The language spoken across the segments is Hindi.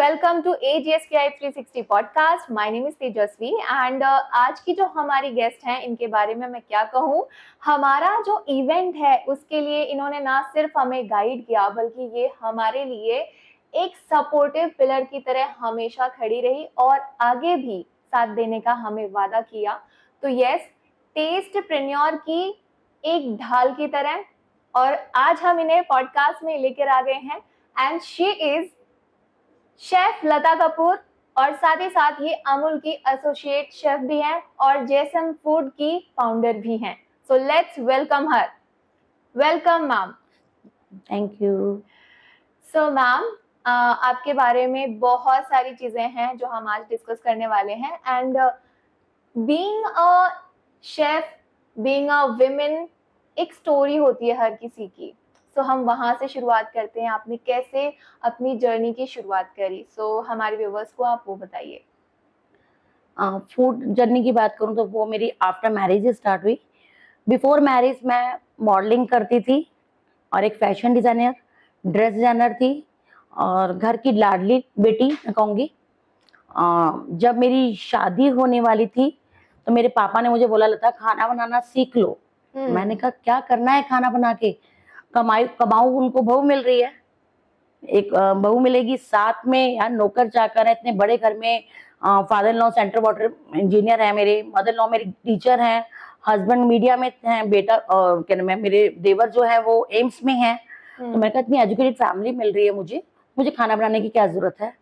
Welcome to AGSKI 360 podcast. My name is Tejaswi and आज की जो हमारी गेस्ट हैं इनके बारे में मैं क्या कहूँ। हमारा जो इवेंट है उसके लिए इन्होंने ना सिर्फ हमें गाइड किया बल्कि ये हमारे लिए एक सपोर्टिव पिलर की तरह हमेशा खड़ी रही और आगे भी साथ देने का हमें वादा किया। तो यस, टेस्ट प्रेन्योर की एक ढाल की तरह और आज हम इन्हें पॉडकास्ट में लेकर आ गए हैं एंड शी इज शेफ लता कपूर और साथ ही साथ ये अमूल की एसोसिएट शेफ भी हैं और जेसन फूड की फाउंडर भी हैं। So let's welcome her. Welcome ma'am. Thank you. So ma'am, आपके बारे में बहुत सारी चीजें हैं जो हम आज डिस्कस करने वाले हैं and being a chef, being a women, एक स्टोरी होती है हर किसी की। सो हम वहां से शुरुआत करते हैं। आपने कैसे अपनी जर्नी की शुरुआत करी? सो हमारे व्यूवर्स को आप वो बताइए। फूड जर्नी की बात करूं तो वो मेरी आफ्टर मैरिज स्टार्ट हुई। बिफोर मैरिज मैं मॉडलिंग करती थी और एक फैशन डिजाइनर, ड्रेस डिजाइनर थी और घर की लाडली बेटी मैं कहूँगी। जब मेरी शादी होने वाली थी तो मेरे पापा ने मुझे बोला, लता खाना बनाना सीख लो। मैंने कहा क्या करना है खाना बना के, कमाऊं, उनको बहू मिल रही है, एक बहू मिलेगी, साथ में यार नौकर चाकर है इतने बड़े घर में। Father in law central water engineer है मेरे, मदर इन लॉ मेरी टीचर हैं, हस्बैंड मीडिया में हैं, बेटा क्या नाम है मेरे देवर जो है वो एम्स में है। तो मैंने कहा इतनी एजुकेटेड फैमिली मिल रही है मुझे, मुझे खाना बनाने की क्या जरूरत है।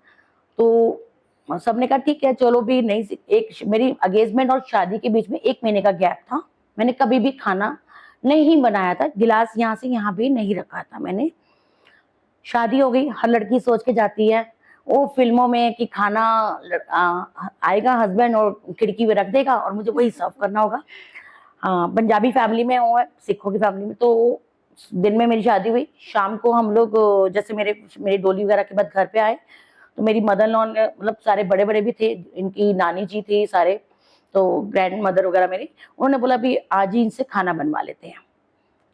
तो सबने कहा ठीक है चलो भी। नहीं, एक मेरी एंगेजमेंट और शादी के बीच में 1 महीने का गैप था। मैंने कभी भी खाना नहीं बनाया था, गिलास यहाँ से यहाँ भी नहीं रखा था मैंने। शादी हो गई, हर लड़की सोच के जाती है वो फिल्मों में कि खाना आएगा हस्बैंड और खिड़की में रख देगा और मुझे वही सर्व करना होगा। पंजाबी फैमिली में हूँ, सिखों की फैमिली में। तो दिन में मेरी शादी हुई, शाम को हम लोग जैसे मेरी डोली वगैरह के बाद घर पे आए तो मेरी मदर लॉ ने, मतलब सारे बड़े बड़े भी थे, इनकी नानी जी थी सारे, तो ग्रैंड मदर वगैरह मेरी, उन्होंने बोला भी आज ही इनसे खाना बनवा लेते हैं।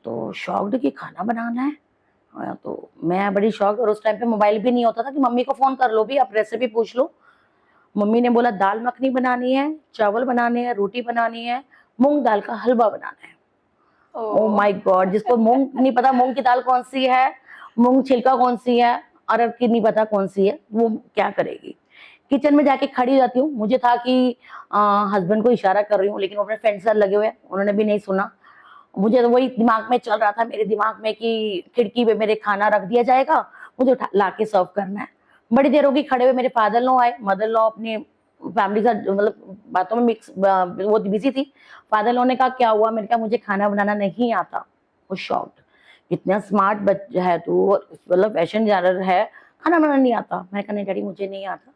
तो शॉक्ड कि खाना बनाना है। तो मैं बड़ी शॉक, और उस टाइम पे मोबाइल भी नहीं होता था कि मम्मी को फोन कर लो भी आप रेसिपी पूछ लो। मम्मी ने बोला दाल मखनी बनानी है, चावल बनाने हैं, रोटी बनानी है, मूंग दाल का हलवा बनाना है। ओ माय गॉड, जिसको मूंग नहीं पता मूंग की दाल कौन सी है, मूंग छिलका कौन सी है, अरब की नहीं पता कौन सी है, वो क्या करेगी। किचन में जाके खड़ी हो जाती हूँ। मुझे था कि हस्बैंड को इशारा कर रही हूँ, लेकिन वो अपने फ्रेंड से लगे हुए, उन्होंने भी नहीं सुना। मुझे तो वही दिमाग में चल रहा था, मेरे दिमाग में कि खिड़की पे मेरे खाना रख दिया जाएगा, मुझे उठा ला के सर्व करना है। बड़ी देर होगी खड़े हुए, मेरे फादर लॉ आए, मदर लॉ अपनी फैमिली का मतलब बातों में मिक्स, वो बिजी थी। फादर लॉ ने कहा क्या हुआ, मैंने कहा मुझे खाना बनाना नहीं आता। वो शॉक्ड, इतना स्मार्ट बच्चा है तू, मतलब फैशन डिजाइनर है, खाना बनाना नहीं आता। मैंने कहा नहीं डैडी मुझे नहीं आता।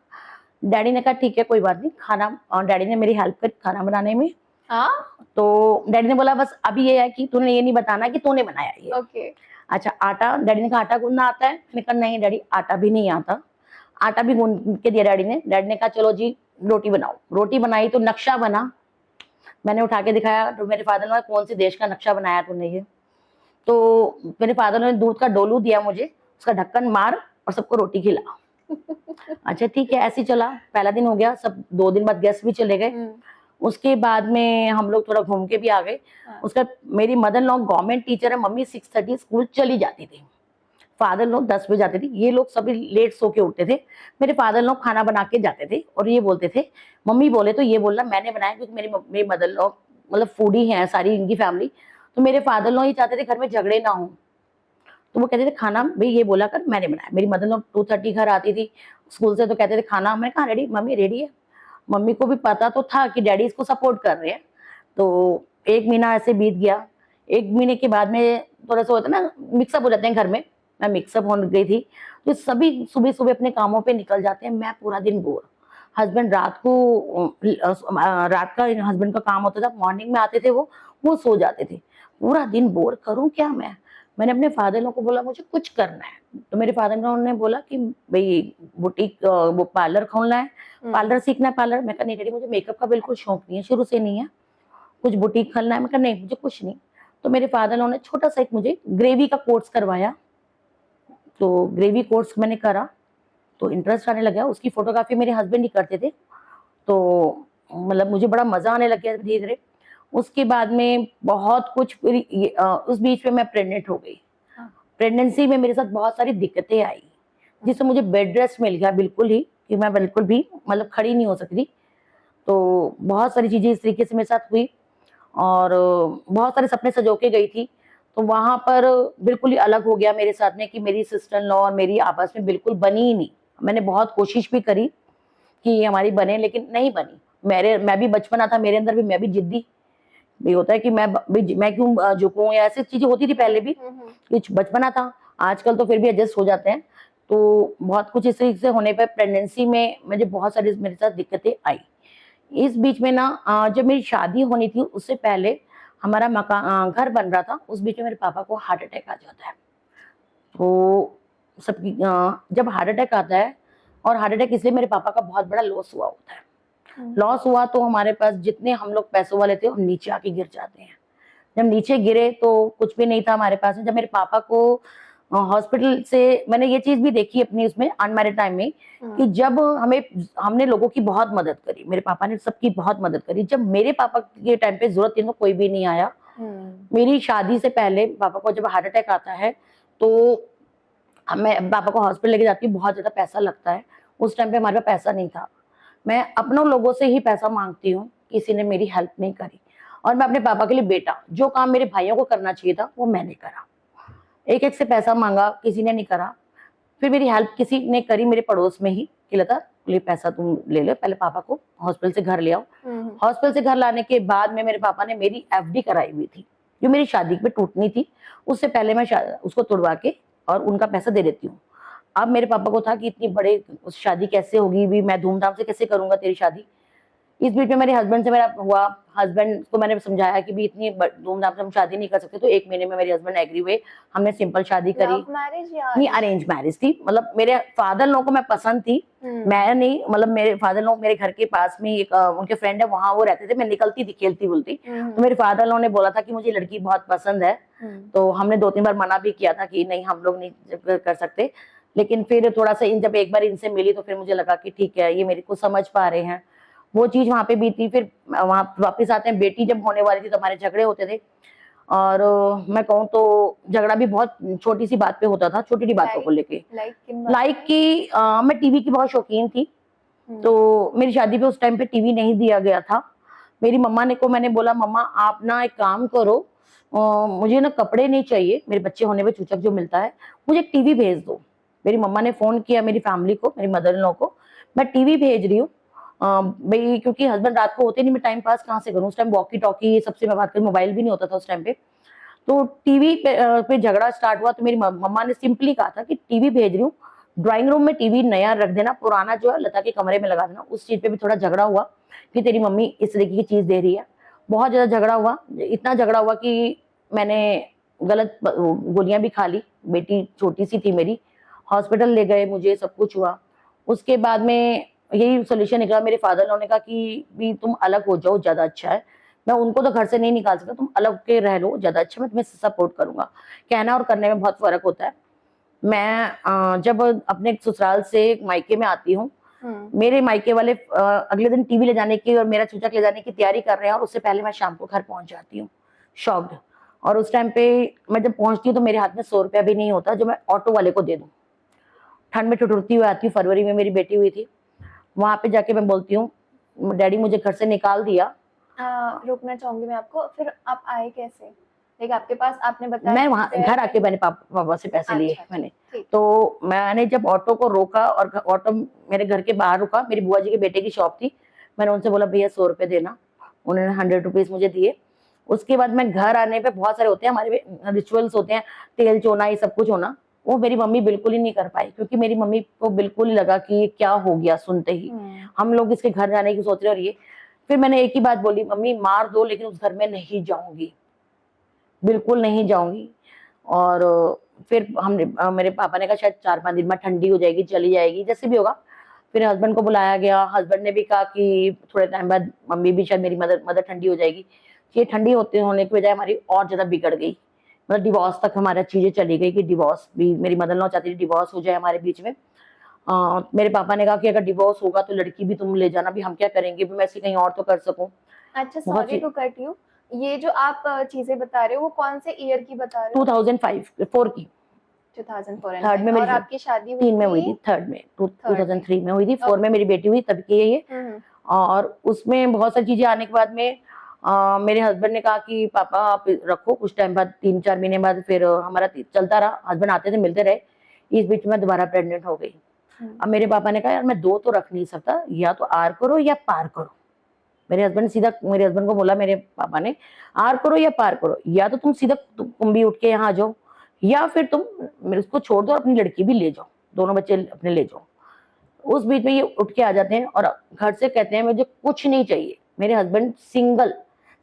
डैडी ने कहा ठीक है कोई बात नहीं, खाना, और डैडी ने मेरी हेल्प करी खाना बनाने में। तो डैडी ने बोला बस अभी ये है कि तूने ये नहीं बताना कि तूने बनाया ये। ओके। अच्छा आटा, डैडी ने कहा आटा गूंदना आता है? मैंने कहा नहीं डैडी आटा भी नहीं आता। आटा भी गूंद के दिया डैडी ने। डैडी ने कहा चलो जी रोटी बनाओ। रोटी बनाई तो नक्शा बना, मैंने उठा के दिखाया तो मेरे फादर ने कौन से देश का नक्शा बनाया तूने ये। तो मेरे फादर ने दूध का डोलू दिया मुझे, उसका ढक्कन मार और सबको रोटी खिला। अच्छा ठीक है, ऐसे ही चला। पहला दिन हो गया, सब 2 दिन बाद गेस्ट भी चले गए। उसके बाद में हम लोग थोड़ा घूम के भी आ गए। उसका मेरी मदर लॉ गवर्नमेंट टीचर है, मम्मी 6:30 स्कूल चली जाती थी, फादर लोग 10 बजे जाते थे। ये लोग सभी लेट सो के उठते थे। मेरे फादर लोग खाना बना के जाते थे और ये बोलते थे मम्मी बोले तो ये बोलना मैंने बनाया, क्योंकि मेरी मदर लॉ मतलब फूडी है सारी इनकी फैमिली। तो मेरे फादर लॉ ये चाहते थे घर में झगड़े ना हो, तो वो कहते थे खाना भाई ये बोला कर मैंने बनाया। मेरी मदर लॉ 2:30 घर आती थी स्कूल से, तो कहते थे खाना। मैं कहा रेडी, मम्मी रेडी है। मम्मी को भी पता तो था कि डैडी इसको सपोर्ट कर रहे हैं। तो 1 महीना ऐसे बीत गया। 1 महीने के बाद में थोड़ा सा होता है ना, मिक्सअप हो जाते हैं घर में, मैं मिक्सअप हो गई थी। तो सभी सुबह सुबह अपने कामों पे निकल जाते हैं, मैं पूरा दिन बोर। हस्बैंड रात का हस्बैंड का काम होता था, मॉर्निंग में आते थे वो सो जाते थे। पूरा दिन बोर, करूं क्या मैं। मैंने अपने फादर लो को बोला मुझे कुछ करना है। तो मेरे फादर ने बोला कि भाई बुटीक, वो पार्लर खोलना है, पार्लर सीखना है। पार्लर, मैं कहा नहीं डैडी मुझे मेकअप का बिल्कुल शौक नहीं है, शुरू से नहीं है। कुछ बुटीक खोलना है। मैं कहा नहीं मुझे कुछ नहीं। तो मेरे फादर ने छोटा सा एक मुझे ग्रेवी का कोर्स करवाया। तो ग्रेवी कोर्स मैंने करा। तो इंटरेस्ट आने लगा। उसकी फोटोग्राफी मेरे हस्बैंड ही करते थे, तो मतलब मुझे बड़ा मजा आने लग गया धीरे धीरे। उसके बाद में बहुत कुछ उस बीच में मैं प्रेग्नेंट हो गई। प्रेगनेंसी में मेरे साथ बहुत सारी दिक्कतें आई, जिससे मुझे बेड रेस्ट मिल गया बिल्कुल ही, कि मैं बिल्कुल भी मतलब खड़ी नहीं हो सकती। तो बहुत सारी चीजें इस तरीके से मेरे साथ हुई, और बहुत सारे सपने संजो के गई थी। तो वहां पर बिल्कुल ही अलग हो गया मेरे साथ में कि मेरी सिस्टर इन लॉ और मेरी आपस में बिल्कुल बनी ही नहीं। मैंने बहुत कोशिश भी करी कि हमारी बने, लेकिन नहीं बनी। मैं भी बचपना था मेरे अंदर भी, मैं भी जिद्दी भी होता है कि मैं क्यों झुकूं, या ऐसी चीजें होती थी पहले भी, कुछ बचपना था। आजकल तो फिर भी एडजस्ट हो जाते हैं। तो बहुत कुछ इस तरीके से होने पर प्रेगनेंसी में मुझे बहुत सारी मेरे साथ दिक्कतें आई। इस बीच में ना जब मेरी शादी होनी थी उससे पहले हमारा मकान घर बन रहा था, उस बीच में मेरे पापा को हार्ट अटैक आ जाता है। तो सबकी जब हार्ट अटैक आता है, और हार्ट अटैक इसलिए मेरे पापा का बहुत बड़ा लॉस हुआ होता है। लॉस हुआ तो हमारे पास जितने हम लोग पैसों वाले थे हम नीचे आके गिर जाते हैं। जब नीचे गिरे तो कुछ भी नहीं था हमारे पास। जब मेरे पापा को हॉस्पिटल से, मैंने ये चीज भी देखी अपनी उसमें अनमैरिड टाइम में, कि जब हमने लोगों की बहुत मदद करी, मेरे पापा ने सबकी बहुत मदद करी। जब मेरे पापा के टाइम पे जरूरत थी तो कोई भी नहीं आया। मेरी शादी से पहले पापा को जब हार्ट अटैक आता है तो मैं पापा को हॉस्पिटल लेके जाती हूँ, बहुत ज्यादा पैसा लगता है। उस टाइम पे हमारे पास पैसा नहीं था। मैं अपनों लोगों से ही पैसा मांगती हूँ, किसी ने मेरी हेल्प नहीं करी। और मैं अपने पापा के लिए बेटा, जो काम मेरे भाइयों को करना चाहिए था वो मैंने करा। एक एक से पैसा मांगा, किसी ने नहीं करा। फिर मेरी हेल्प किसी ने करी मेरे पड़ोस में ही, कि लता ले पैसा तुम ले लो, पहले पापा को हॉस्पिटल से घर ले आओ। हॉस्पिटल से घर लाने के बाद में मेरे पापा ने मेरी एफडी कराई हुई थी, जो मेरी शादी पे टूटनी थी। उससे पहले मैं उसको तोड़वा के और उनका पैसा दे देती हूँ। अब मेरे पापा को था कि इतनी बड़े शादी कैसे होगी भी, मैं धूमधाम से कैसे करूंगा तेरी शादी। इस बीच में मेरे हस्बैंड से मेरा हुआ। हस्बैंड को मैंने समझाया कि भी इतनी धूमधाम से हम शादी नहीं कर सकते। तो 1 महीने में मेरे हस्बैंड एग्री हुए, हमने सिंपल शादी करी। लव मैरिज या नहीं, अरेंज मैरिज थी। मतलब मेरे फादर लोगों को मैं पसंद थी, मैं नहीं। मतलब मेरे फादर लोग, मेरे घर के पास में एक उनके फ्रेंड है, वहां वो रहते थे। मैं निकलती थी खेलती बुलती, तो मेरे फादर लोगों ने बोला था कि मुझे लड़की बहुत पसंद है। तो हमने 2-3 बार मना भी किया था कि नहीं हम लोग नहीं कर सकते। लेकिन फिर थोड़ा सा जब एक बार इनसे मिली तो फिर मुझे लगा कि ठीक है, ये मेरे को समझ पा रहे हैं। वो चीज वहां पे भी थी। फिर वहां वापस आते हैं, बेटी जब होने वाली थी तो हमारे झगड़े होते थे। और मैं कहूँ तो झगड़ा भी बहुत छोटी सी बात पे होता था, छोटी छोटी बातों को लेके। लाइक कि मैं टीवी की बहुत शौकीन थी। तो मेरी शादी पे उस टाइम पे टीवी नहीं दिया गया था। मेरी मम्मा ने को मैंने बोला, मम्मा आप ना एक काम करो, मुझे ना कपड़े नहीं चाहिए, मेरे बच्चे होने पे चूचक जो मिलता है, मुझे एक टीवी भेज दो। मेरी मम्मा ने फोन किया मेरी फैमिली को, मेरी मदर इन लॉ को, मैं टीवी भेज रही हूँ भाई, क्योंकि हस्बैंड रात को होते नहीं, मैं टाइम पास कहाँ से करूँ। उस टाइम वॉकी टॉकी सबसे मैं बात करूँ, मोबाइल भी नहीं होता था उस टाइम पे। तो टीवी पे झगड़ा स्टार्ट हुआ। तो मेरी मम्मा ने सिंपली कहा था कि टीवी भेज रही हूँ, ड्राइंग रूम में टीवी नया रख देना, पुराना जो है लता के कमरे में लगा देना। उस चीज पे भी थोड़ा झगड़ा हुआ कि तेरी मम्मी इस तरीके की चीज दे रही है। बहुत ज्यादा झगड़ा हुआ, इतना झगड़ा हुआ कि मैंने गलत गोलियां भी खा ली। बेटी छोटी सी थी मेरी, हॉस्पिटल ले गए, मुझे सब कुछ हुआ। उसके बाद में यही सोल्यूशन निकला। मेरे फादर ने कहा कि भी तुम अलग हो जाओ, ज्यादा अच्छा है। मैं उनको तो घर से नहीं निकाल सकता, तुम अलग के रह लो ज्यादा अच्छा, मैं तुम्हें सपोर्ट करूंगा। कहना और करने में बहुत फर्क होता है। मैं जब अपने ससुराल से मायके में आती हूँ, मेरे मायके वाले अगले दिन टीवी ले जाने की और मेरा चूचक ले जाने की तैयारी कर रहे हैं, और उससे पहले मैं शाम को घर पहुंच जाती हूँ शॉक्ड। और उस टाइम पे मैं जब पहुंचती हूँ तो मेरे हाथ में 100 रुपया भी नहीं होता जो मैं ऑटो वाले को दे दूं। ठंड में ठिठुरती हुई आती हूँ, फरवरी में मेरी बेटी हुई थी। वहां पे जाके मैं बोलती हूँ, डैडी मुझे घर से निकाल दिया। रुकना चाहूंगी मैं आपको, फिर आप आए कैसे? लाइक आपके पास आपने बताया मैं वहां घर आके मैंने पापा से पैसे लिए मैंने। तो मैंने जब ऑटो को रोका और ऑटो मेरे घर के बाहर रुका, मेरी बुआ जी के बेटे की शॉप थी, मैंने उनसे बोला भैया 100 रुपए देना। उन्होंने 100 रुपीज मुझे दिए। उसके बाद मैं घर आने पे बहुत सारे होते हैं हमारे रिचुअल्स होते हैं, तेल चोना ये सब कुछ होना, वो मेरी मम्मी बिल्कुल ही नहीं कर पाई, क्योंकि मेरी मम्मी को बिल्कुल ही लगा कि ये क्या हो गया। सुनते ही हम लोग इसके घर जाने की सोच रहे, और ये फिर मैंने एक ही बात बोली, मम्मी मार दो लेकिन उस घर में नहीं जाऊंगी, बिल्कुल नहीं जाऊंगी। और फिर हमने मेरे पापा ने कहा शायद 4-5 दिन में ठंडी हो जाएगी, चली जाएगी, जैसे भी होगा। फिर हस्बैंड को बुलाया गया, हस्बैंड ने भी कहा कि थोड़े टाइम बाद मम्मी भी शायद मेरी मदर ठंडी हो जाएगी। ये ठंडी होने की बजाय हमारी और ज्यादा बिगड़ गई, मतलब डिवोर्स तक हमारा चीजें चली गई कि डिवोर्स भी, मेरी मदर इन लॉ चाहती थी डिवोर्स हो जाए हमारे बीच में। मेरे पापा ने कहा कि अगर डिवोर्स होगा तो लड़की भी तुम ले जाना, भी हम क्या करेंगे, भी मैं ऐसे कहीं और तो कर सकूं। अच्छा, बहुत सॉरी टू कट यू, ये जो आप चीजें बता रहे हो वो कौन से ईयर की बता रहे हो? 2005 4 की, 2004 एंड थर्ड 5, में और मेरी आपकी शादी हुई 3 में हुई थी थी, थर्ड में थर्ड में? 2003 में हुई थी, 4 ओके। में मेरी बेटी हुई तब की है ये। हम्म। और उसमें बहुत सारी चीजें आने के बाद में मेरे हस्बैंड ने कहा कि पापा आप रखो, कुछ टाइम बाद 3-4 महीने बाद फिर हमारा चलता रहा, हस्बैंड आते थे मिलते रहे, इस बीच में दोबारा प्रेग्नेंट हो गई। अब मेरे पापा ने कहा यार मैं 2 तो रख नहीं सकता, या तो आर करो या पार करो। मेरे हस्बैंड ने सीधा मेरे हस्बैंड को बोला, मेरे पापा ने, आर करो या पार करो, या तो तुम सीधा तुम भी उठ के यहाँ आ जाओ, या फिर तुम उसको छोड़ दो और अपनी लड़की भी ले जाओ, दोनों बच्चे अपने ले जाओ। उस बीच में ये उठ के आ जाते हैं और घर से कहते हैं मुझे कुछ नहीं चाहिए। मेरे हस्बैंड सिंगल,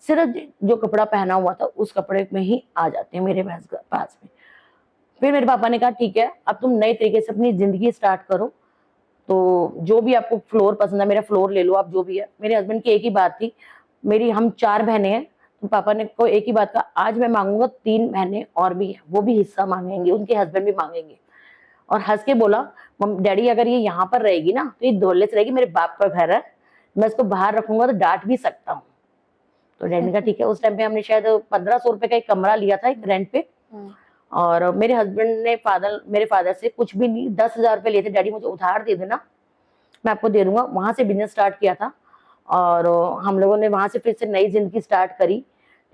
सिर्फ जो कपड़ा पहना हुआ था उस कपड़े में ही आ जाते हैं मेरे पास में। फिर मेरे पापा ने कहा ठीक है अब तुम नए तरीके से अपनी जिंदगी स्टार्ट करो, तो जो भी आपको फ्लोर पसंद है मेरा फ्लोर ले लो आप, जो भी है। मेरे हस्बैंड की एक ही बात थी, मेरी हम 4 बहनें हैं, तो पापा ने को एक ही बात कहा, आज मैं मांगूंगा 3 बहनें और भी हैं, वो भी हिस्सा मांगेंगे, उनके हस्बैंड भी मांगेंगे। और हंस के बोला, डैडी अगर ये यहाँ पर रहेगी ना तो ये धोले से रहेगी, मेरे बाप का घर है, मैं इसको बाहर रखूंगा तो डांट भी सकता हूँ। तो डैडी ने कहा ठीक है। उस टाइम पे हमने शायद 1500 रुपए का एक कमरा लिया था एक रेंट पे, और मेरे हस्बैंड ने मेरे फादर से कुछ भी नहीं 10,000 रुपए लिए थे, डैडी मुझे उधार दे देना मैं आपको दे दूंगा। वहां से बिजनेस स्टार्ट किया था और हम लोगों ने वहां से फिर से नई जिंदगी स्टार्ट करी,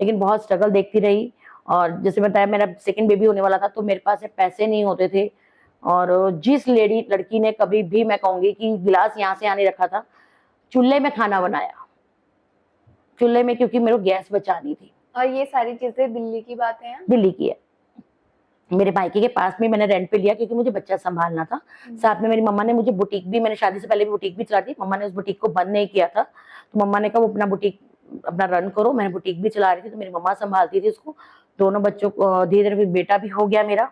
लेकिन बहुत स्ट्रगल देखती रही। और जैसे बताया मेरा सेकंड बेबी होने वाला था तो मेरे पास पैसे नहीं होते थे, और जिस लड़की ने कभी भी मैं कहूंगी कि गिलास यहाँ से आने रखा था, चूल्हे में खाना बनाया, चूल्हे में, क्योंकि मेरे को गैस बचानी थी। और ये सारी चीजें दिल्ली की बातें हैं? दिल्ली की है, मेरे भाईके के पास में मैंने रेंट पे लिया क्योंकि मुझे बच्चा संभालना था। साथ में मेरी मम्मा ने मुझे बुटीक भी, मैंने शादी से पहले भी बुटीक भी चला दी, मम्मा ने उस बुटीक को बंद नहीं किया था, तो मम्मा ने कहा वो अपना बुटीक अपना रन करो। मैंने बुटीक भी चला रही थी तो मेरी मम्मा संभालती थी उसको। दोनों बच्चों को धीरे धीरे बेटा भी हो गया मेरा,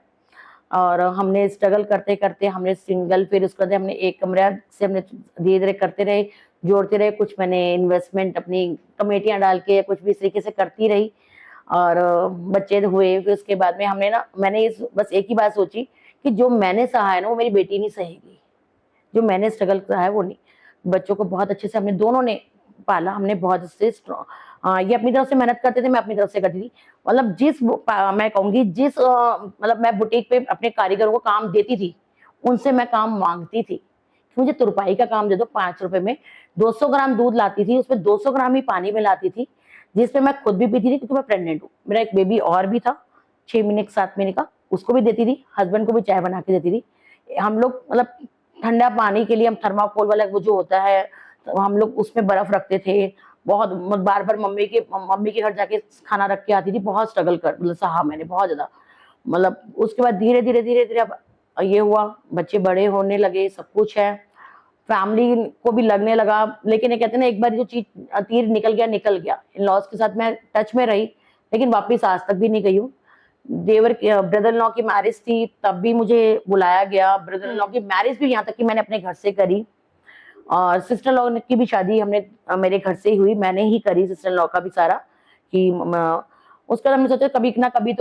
और हमने स्ट्रगल करते करते हमने सिंगल, फिर उसके बाद हमने एक कमरा से हमने धीरे धीरे करते रहे, जोड़ते रहे। कुछ मैंने इन्वेस्टमेंट अपनी कमेटियां डाल के कुछ भी इस तरीके से करती रही, और बच्चे हुए। फिर उसके बाद में मैंने बस एक ही बात सोची कि जो मैंने सहा है ना वो मेरी बेटी नहीं सहेगी, जो मैंने स्ट्रगल करा है वो नहीं। बच्चों को बहुत अच्छे से हमने दोनों ने पाला, हमने बहुत अच्छे ये अपनी तरफ से मेहनत करते थे, मैं अपनी तरफ से करती थी। मतलब मैं कहूंगी मतलब मैं बुटीक पे अपने कारीगरों को काम देती थी, उनसे मैं काम मांगती थी कि मुझे तुरपाई का काम दे दो, 5 रुपए में 200 ग्राम दूध लाती थी, उसमें 200 ग्राम ही पानी में लाती थी, जिसपे मैं खुद भी पीती थी क्योंकि मैं प्रेग्नेंट हूँ। मेरा एक बेबी और भी था 6 महीने 7 महीने का, उसको भी देती थी, हस्बैंड को भी चाय बना के देती थी। हम लोग मतलब ठंडा पानी के लिए हम थर्माकोल वाला वो जो होता है, तो हम लोग उसमें बर्फ रखते थे। बहुत बार बार मम्मी के घर जाके खाना रख के आती थी। बहुत स्ट्रगल कर मतलब सहा मैंने बहुत ज्यादा। मतलब उसके बाद धीरे धीरे अब ये हुआ, बच्चे बड़े होने लगे, सब कुछ है, फैमिली को भी लगने लगा। लेकिन ये कहते हैं ना, एक बार जो चीज तीर निकल गया। इन लॉज के साथ मैं टच में रही, लेकिन वापिस आज तक भी नहीं गई हूँ। ब्रदर इन लॉ की मैरिज थी, तब भी मुझे बुलाया गया। ब्रदर इन लॉ की मैरिज भी यहाँ तक कि मैंने अपने घर से करी, और सिस्टर इन लॉ की भी शादी हमने मेरे घर से ही हुई, मैंने ही करी सिस्टर इन लॉ का भी सारा। कि उसके बाद हमने सोचा कभी ना कभी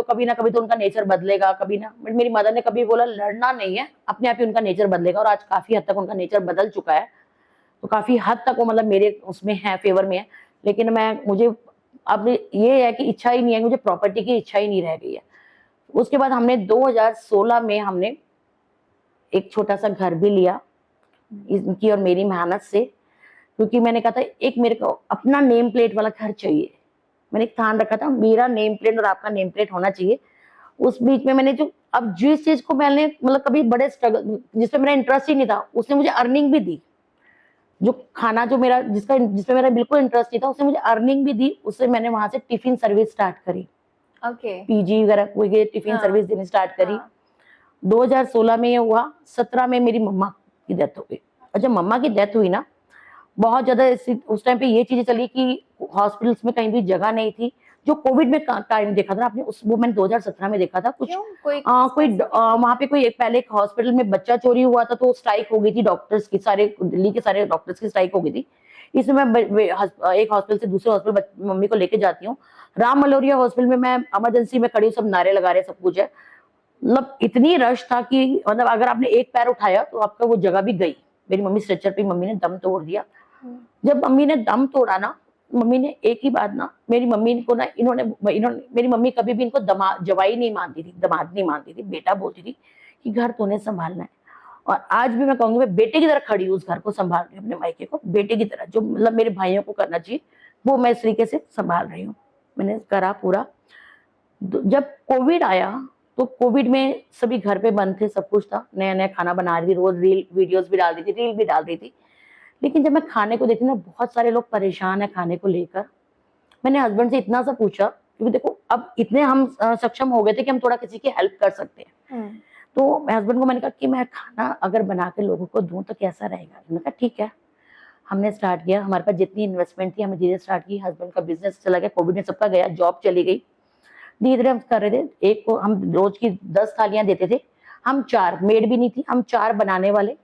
तो उनका नेचर बदलेगा, कभी ना। बट मेरी मदर ने कभी बोला लड़ना नहीं है, अपने आप ही उनका नेचर बदलेगा, और आज काफी हद तक उनका नेचर बदल चुका है। तो काफी हद तक वो मतलब मेरे उसमें है, फेवर में है। लेकिन मुझे अब ये है कि इच्छा ही नहीं है, मुझे प्रॉपर्टी की इच्छा ही नहीं रह गई है। उसके बाद हमने 2016 में हमने एक छोटा सा घर भी लिया, इनकी और मेरी मेहनत से, क्योंकि मैंने कहा था एक मेरे को अपना नेम प्लेट वाला घर चाहिए। मैंने एक ठान रखा था मेरा नेम प्लेट और आपका नेम प्लेट होना चाहिए। उस बीच में मैंने अब जिस चीज को मैंने मतलब कभी बड़े स्ट्रगल, जिसपे मेरा इंटरेस्ट ही नहीं था, उसने मुझे अर्निंग भी दी। जो खाना जो मेरा जिसपे मेरा बिल्कुल इंटरेस्ट नहीं था, उसने मुझे अर्निंग भी दी। उससे मैंने वहां से टिफिन सर्विस स्टार्ट करी, पीजी वगैरह कोई टिफिन सर्विस देनी स्टार्ट करी। 2016 में ये हुआ, 17 में मेरी मम्मा की डेथ हो गई। और जब मम्मा की डेथ हुई ना, बहुत ज्यादा उस टाइम पे ये चीजें चली कि हॉस्पिटल्स में कहीं भी जगह नहीं थी। जो कोविड में टाइम देखा था ना आपने, वो मैंने 2017 में देखा था। कुछ वहां पे कोई पहले एक हॉस्पिटल में बच्चा चोरी हुआ था, तो स्ट्राइक हो गई थी डॉक्टर्स की, सारे दिल्ली के सारे डॉक्टर्स की स्ट्राइक हो गई थी। इसमें मैं एक हॉस्पिटल से दूसरे हॉस्पिटल मम्मी को लेके जाती हूँ। राम मनोहरिया हॉस्पिटल में मैं इमरजेंसी में खड़ी हूँ, सब नारे लगा रहे, सब कुछ है। मतलब इतनी रश था कि मतलब अगर आपने एक पैर उठाया तो आपका वो जगह भी गई। मेरी मम्मी स्ट्रेचर पे, मम्मी ने दम तोड़ दिया। जब मम्मी ने दम तोड़ा ना, मम्मी ने एक ही बात ना, मेरी मम्मी को ना इन्होंने इन्होंने मेरी मम्मी कभी भी इनको जवाई नहीं मानती थी, दामाद नहीं मानती थी, बेटा बोलती थी कि घर तूने संभालना है। और आज भी मैं कहूंगी मैं बेटे की तरह खड़ी हूँ, उस घर को संभाल रही हूँ, अपने मायके को बेटे की तरह, जो मतलब मेरे भाइयों को करना चाहिए वो मैं इस तरीके से संभाल रही हूँ। मैंने करा पूरा। जब कोविड आया तो कोविड में सभी घर पे बंद थे, सब कुछ था, नया नया खाना बना रही थी, रोज रील वीडियोस भी डाल रही थी, रील भी डाल रही थी। लेकिन जब मैं खाने को देखती ना, बहुत सारे लोग परेशान है खाने को लेकर। मैंने हस्बैंड से इतना सा पूछा, क्योंकि देखो अब इतने हम सक्षम हो गए थे कि हम थोड़ा किसी की हेल्प कर सकते हैं। तो मैं हस्बैंड को मैंने कहा कि मैं खाना अगर बना के लोगों को दूं तो कैसा रहेगा। मैंने कहा ठीक है। हमने स्टार्ट किया, हमारे पास जितनी इन्वेस्टमेंट थी हमने धीरे स्टार्ट की। हस्बैंड का बिजनेस चला गया, कोविड में सबका गया, जॉब चली गई। धीरे धीरे हम कर रहे थे। एक को हम रोज की 10 थालियां देते थे। हम 4, मेड भी नहीं थी, हम 4 बनाने वाले,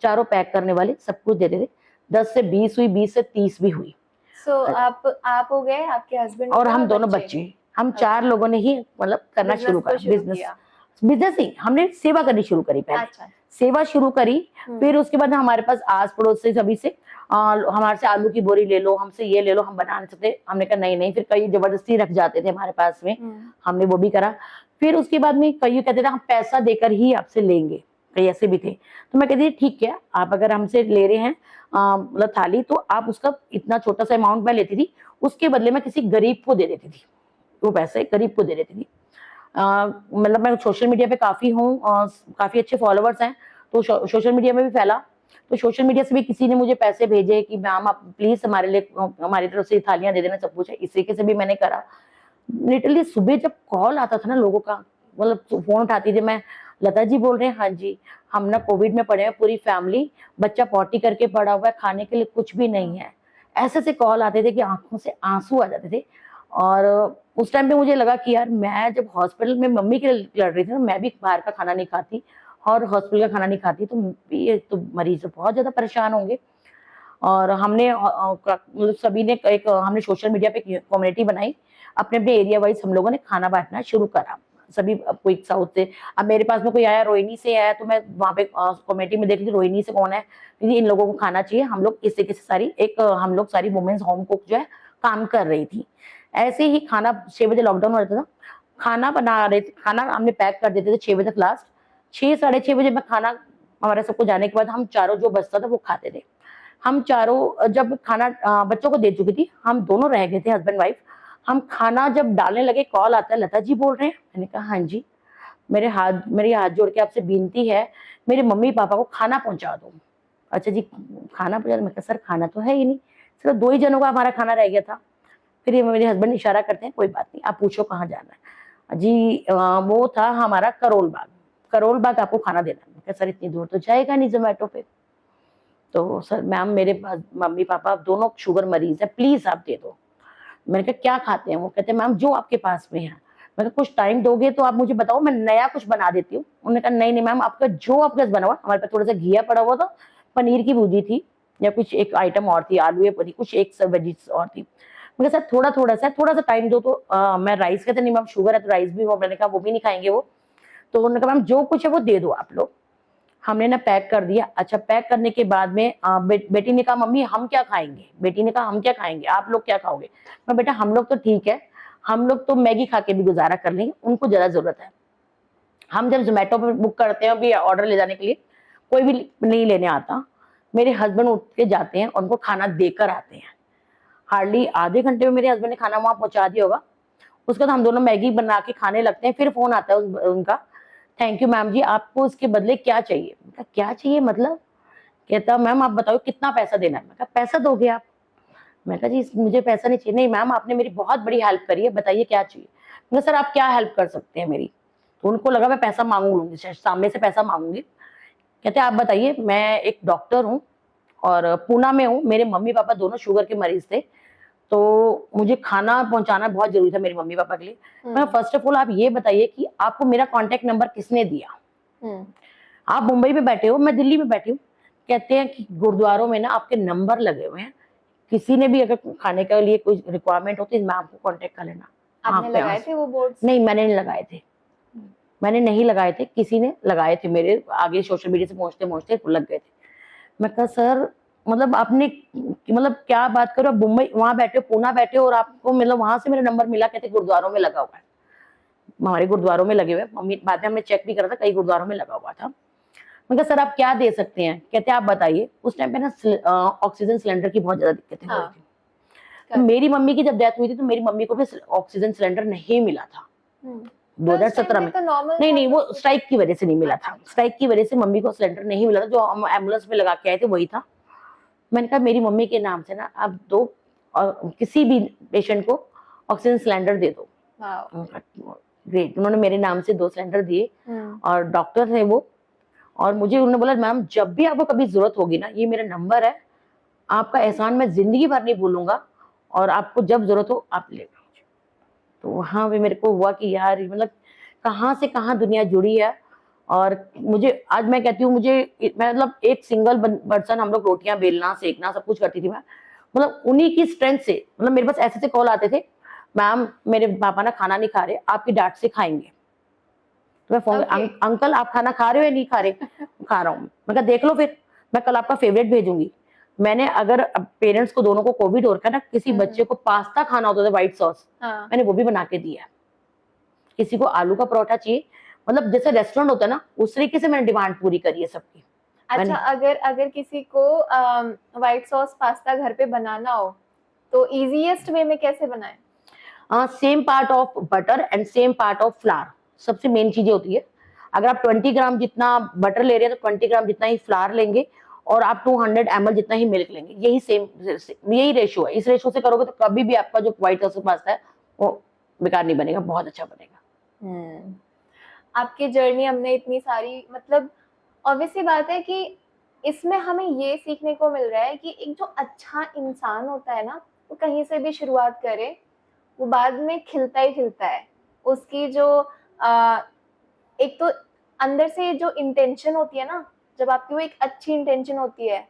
चारों पैक करने वाले, सब कुछ देते थे। 10 से 20 हुई, 20 से 30 भी हुई। सो आप हो गए, आपके हस्बैंड और हम दोनों बच्चे, हम 4 लोगों ने ही मतलब करना शुरू करा बिजनेस। बिजनेस ही हमने सेवा करनी शुरू करी पहले। अच्छा। सेवा शुरू करी, फिर उसके बाद हमारे पास आस पड़ोस से सभी से हमारे से आलू की बोरी ले लो, हमसे ये ले लो, हम बना नहीं सकते। हमने कहा नहीं नहीं, फिर कई जबरदस्ती रख जाते थे हमारे पास में, हमने वो भी करा। फिर उसके बाद में कई कहते थे हम पैसा देकर ही आपसे लेंगे, कई ऐसे भी थे। तो मैं कहती थी ठीक है, आप अगर हमसे ले रहे हैं मतलब थाली, तो आप उसका इतना छोटा सा अमाउंट मैं लेती थी, उसके बदले में किसी गरीब को दे देती थी, वो पैसे गरीब को दे देती थी। मतलब मैं सोशल मीडिया पे काफी हूँ, काफी अच्छे फॉलोवर्स हैं, तो सोशल मीडिया में भी फैला। तो सोशल मीडिया से भी किसी ने मुझे पैसे भेजे कि मैम आप प्लीज हमारे लिए, हमारी तरफ से थालियां दे देना, सब कुछ है। इस तरीके से भी मैंने करा। लिटरली सुबह जब कॉल आता था ना लोगों का, मतलब फोन उठाती थी मैं, लता जी बोल रहे हैं, हाँ जी, हम ना कोविड में पड़े हैं पूरी फैमिली, बच्चा पॉटी करके पड़ा हुआ है, खाने के लिए कुछ भी नहीं है। ऐसे से कॉल आते थे कि आंखों से आंसू आ जाते थे। और उस टाइम पे मुझे लगा कि यार मैं जब हॉस्पिटल में मम्मी के लिए लड़ रही थी ना, मैं भी बाहर का खाना नहीं खाती और हॉस्पिटल का खाना नहीं खाती, तो ये तो मरीज बहुत ज्यादा परेशान होंगे। और हमने मतलब सभी ने एक हमने सोशल मीडिया पे कम्युनिटी बनाई, अपने अपने एरिया वाइज हम लोगों ने खाना बांटना शुरू करा। सभी कोई साउथ से, अब मेरे पास में कोई आया रोहिणी से आया, तो मैं वहाँ पे कम्युनिटी में देख ली रोहिणी से कौन है, क्योंकि इन लोगों को खाना चाहिए। हम लोग इस तरीके से सारी एक हम लोग सारी वुमेन्स होम कुक जो है काम कर रही थी। ऐसे ही खाना 6 बजे लॉकडाउन हो जाता था, खाना बना रहे थे, खाना हमने पैक कर देते थे 6 बजे तक लास्ट। 6 साढ़े 6 बजे में खाना हमारे सबको जाने के बाद हम चारों जो बचता था वो खाते थे। हम चारों जब खाना बच्चों को दे चुकी थी, हम दोनों रह गए थे हस्बैंड वाइफ। हम खाना जब डालने लगे, कॉल आता है, लता जी बोल रहे हैं। मैंने कहा हाँ जी, मेरे हाथ जोड़ के आपसे विनती है, मेरे मम्मी पापा को खाना पहुंचा दो। अच्छा जी, खाना पहुंचा दो। मैं कहा सर खाना तो है ही नहीं, सिर्फ 2 ही जनों का हमारा खाना रह गया था। फिर ये मेरे हस्बैंड इशारा करते हैं, कोई बात नहीं, आप पूछो कहाँ जाना है जी। वो था हमारा करोल बाग, करोल बाग आपको खाना देना है। सर इतनी दूर तो जाएगा नहीं जोमेटो पे। तो सर मैम मेरे मम्मी पापा दोनों शुगर मरीज है, प्लीज आप दे दो। मैंने कहा क्या खाते हैं? वो कहते हैं मैम जो आपके पास में है। मैंने कहा कुछ टाइम दोगे तो आप मुझे बताओ, मैं नया कुछ बना देती हूँ। उन्होंने कहा नहीं नहीं मैम, आपका जो आपके पास बना हुआ, हमारे पास थोड़ा सा घिया पड़ा हुआ था, पनीर की भुजी थी, या कुछ एक आइटम और थी, आलू या पनीर, कुछ एक सब वेजीज और थी। मैंने कहा सर थोड़ा सा टाइम दो। तो मैं राइस, कहते नहीं मैम शुगर है तो राइस भी, वो मैंने कहा वो भी नहीं खाएंगे वो। तो उन्होंने कहा मैम जो कुछ है वो दे दो आप लोग। हमने ना पैक कर दिया। अच्छा, पैक करने के बाद में बेटी ने कहा मम्मी हम क्या खाएंगे, बेटी ने कहा हम क्या खाएंगे, आप लोग क्या खाओगे? मैं बेटा हम लोग तो ठीक है, हम लोग तो मैगी खा के भी गुजारा कर लेंगे, उनको ज्यादा जरूरत है। हम जब जोमेटो पे बुक करते हैं भी ऑर्डर ले जाने के लिए, कोई भी नहीं लेने आता, मेरे हस्बैंड उठ के जाते हैं, उनको खाना देकर आते हैं। हार्डली आधे घंटे में मेरे हस्बैंड ने खाना वहां पहुंचा दिया होगा। उसके बाद हम दोनों मैगी बना के खाने लगते हैं। फिर फोन आता है उनका, थैंक यू मैम जी, आपको इसके बदले क्या चाहिए? क्या चाहिए मतलब? कहता मैम आप बताओ कितना पैसा देना है। मैं कहा पैसा दोगे आप? मैं कहा जी मुझे पैसा नहीं चाहिए। नहीं मैम आपने मेरी बहुत बड़ी हेल्प करी है, बताइए क्या चाहिए। मैं सर आप क्या हेल्प कर सकते हैं मेरी? तो उनको लगा मैं पैसा मांगू लूंगी, सामने से पैसा मांगूंगी। कहते आप बताइए, मैं एक डॉक्टर हूँ और पूना में हूँ, मेरे मम्मी पापा दोनों शुगर के मरीज थे, तो मुझे खाना पहुंचाना बहुत जरूरी था मेरे मम्मी पापा के लिए। मैं फर्स्ट ऑफ ऑल आप ये बताइए कि आपको मेरा कांटेक्ट नंबर किसने दिया? आप मुंबई में बैठे हो, मैं दिल्ली में बैठी हूँ। कहते हैं कि गुरुद्वारों में ना आपके नंबर लगे हुए हैं, किसी ने भी अगर खाने के लिए कोई रिक्वायरमेंट होती है मैं आपको कांटेक्ट कर लेना। आपने लगाए थे वो बोर्ड्स? नहीं मैंने नहीं लगाए थे। मैंने नहीं लगाए थे, किसी ने लगाए थे, मेरे आगे सोशल मीडिया से पहुंचते पहुंचते लग गए थे। मैं कहा सर मतलब आपने मतलब क्या बात करो, आप मुंबई वहां बैठे हो, पूना बैठे हो और आपको मतलब वहां से मेरा नंबर मिला, कहते गुरुद्वारों में लगा हुआ है, हमारे गुरुद्वारों में लगे हुए, मम्मी बाद में हमने चेक भी करा था, कई गुरुद्वारों में लगा हुआ था। मैं कहा सर आप क्या दे सकते हैं, कहते आप बताइए। उस टाइम पे ना ऑक्सीजन सिलेंडर की बहुत ज्यादा दिक्कतें हो रही थी। तो मेरी मम्मी की जब डेथ हुई थी तो मेरी मम्मी को भी ऑक्सीजन सिलेंडर नहीं मिला था 2017 में। नहीं नहीं, वो स्ट्राइक की वजह से नहीं मिला था, स्ट्राइक की वजह से मम्मी को सिलेंडर नहीं मिला था, जो हम एम्बुलेंस में लगा के आए थे वही था। मैंने कहा मेरी मम्मी के नाम से ना आप दो, और किसी भी पेशेंट को ऑक्सीजन सिलेंडर दे दो। ग्रेट, उन्होंने मेरे नाम से 2 सिलेंडर दिए, और डॉक्टर थे वो, और मुझे उन्होंने बोला मैम जब भी आपको कभी जरूरत होगी ना, ये मेरा नंबर है, आपका एहसान मैं जिंदगी भर नहीं भूलूंगा, और आपको जब जरूरत हो आप ले लो। तो वहां भी मेरे को हुआ कि यार मतलब कहाँ से कहाँ दुनिया जुड़ी है। और मुझे आज मैं कहती हूँ, मैं मतलब एक सिंगल पर्सन, हम लोग रोटियां बेलना सेकना सब कुछ करती थी मैं, मतलब उन्हीं की स्ट्रेंथ से, मतलब मेरे पास ऐसे कॉल आते थे, मैम मेरे पापा ना खाना नहीं खा रहे, आपकी डांट से खाएंगे। तो मैं फोन अंकल आप खाना खा रहे हो या नहीं खा रहे? खा रहा हूँ। मैं कहा देख लो फिर, मैं कल आपका फेवरेट भेजूंगी। मैंने अगर पेरेंट्स को दोनों को कोविड हो रखा ना, किसी बच्चे को पास्ता खाना होता था व्हाइट सॉस, मैंने वो भी बना के दिया। किसी को आलू का परोठा चाहिए, मतलब जैसे रेस्टोरेंट होता है ना, उस तरीके से मैंने डिमांड पूरी करी है सबकी। अच्छा, अगर किसी को व्हाइट सॉस पास्ता घर पे बनाना हो तो इजीएस्ट वे में कैसे बनाएं? Same part of butter and same part of flower, सबसे मेन चीजें होती है। अगर आप 20 ग्राम जितना बटर ले रहे हैं तो 20 ग्राम जितना ही फ्लावर लेंगे, और आप 200 ml जितना ही मिल्क लेंगे, यही यही रेशो है। इस रेशो से करोगे तो कभी भी आपका जो व्हाइट सॉस पास्ता है वो बेकार नहीं बनेगा, बहुत अच्छा बनेगा। आपकी जर्नी हमने इतनी सारी, मतलब ऑब्वियसली बात है कि इसमें हमें ये सीखने को मिल रहा है कि एक जो अच्छा इंसान होता है ना, वो कहीं से भी शुरुआत करे, वो बाद में खिलता ही खिलता है। उसकी जो एक तो अंदर से जो इंटेंशन होती है ना, जब आपकी वो एक अच्छी इंटेंशन होती है,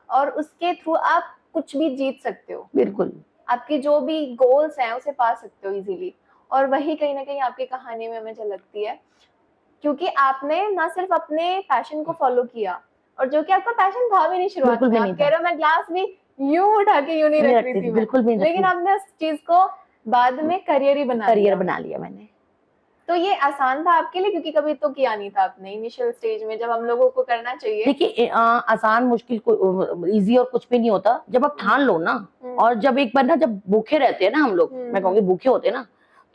और उसके थ्रू आप कुछ भी जीत सकते हो। बिल्कुल, आपकी जो भी गोल्स हैं उसे पा सकते हो इजीली, और वही कहीं ना कहीं आपकी कहानी में हमें झलकती है, क्योंकि आपने ना सिर्फ अपने पैशन को फॉलो किया, और जो कि आपका पैशन था भी नहीं शुरुआत में, आप कह रहे हो मैं ग्लास भी यूं उठा के यूं नहीं रख रही थी, बिल्कुल भी लेकिन आपने उस चीज को बाद में करियर ही बना लिया मैंने। तो ये आसान था आपके लिए, क्योंकि कभी तो किया नहीं था आपने इनिशियल स्टेज में, जब हम लोगों को करना चाहिए। देखिए आसान मुश्किल इजी और कुछ भी नहीं होता, जब आप ठान लो ना, और जब एक बार ना जब भूखे रहते हैं ना हम लोग, मैं कहूँगी भूखे होते हैं ना,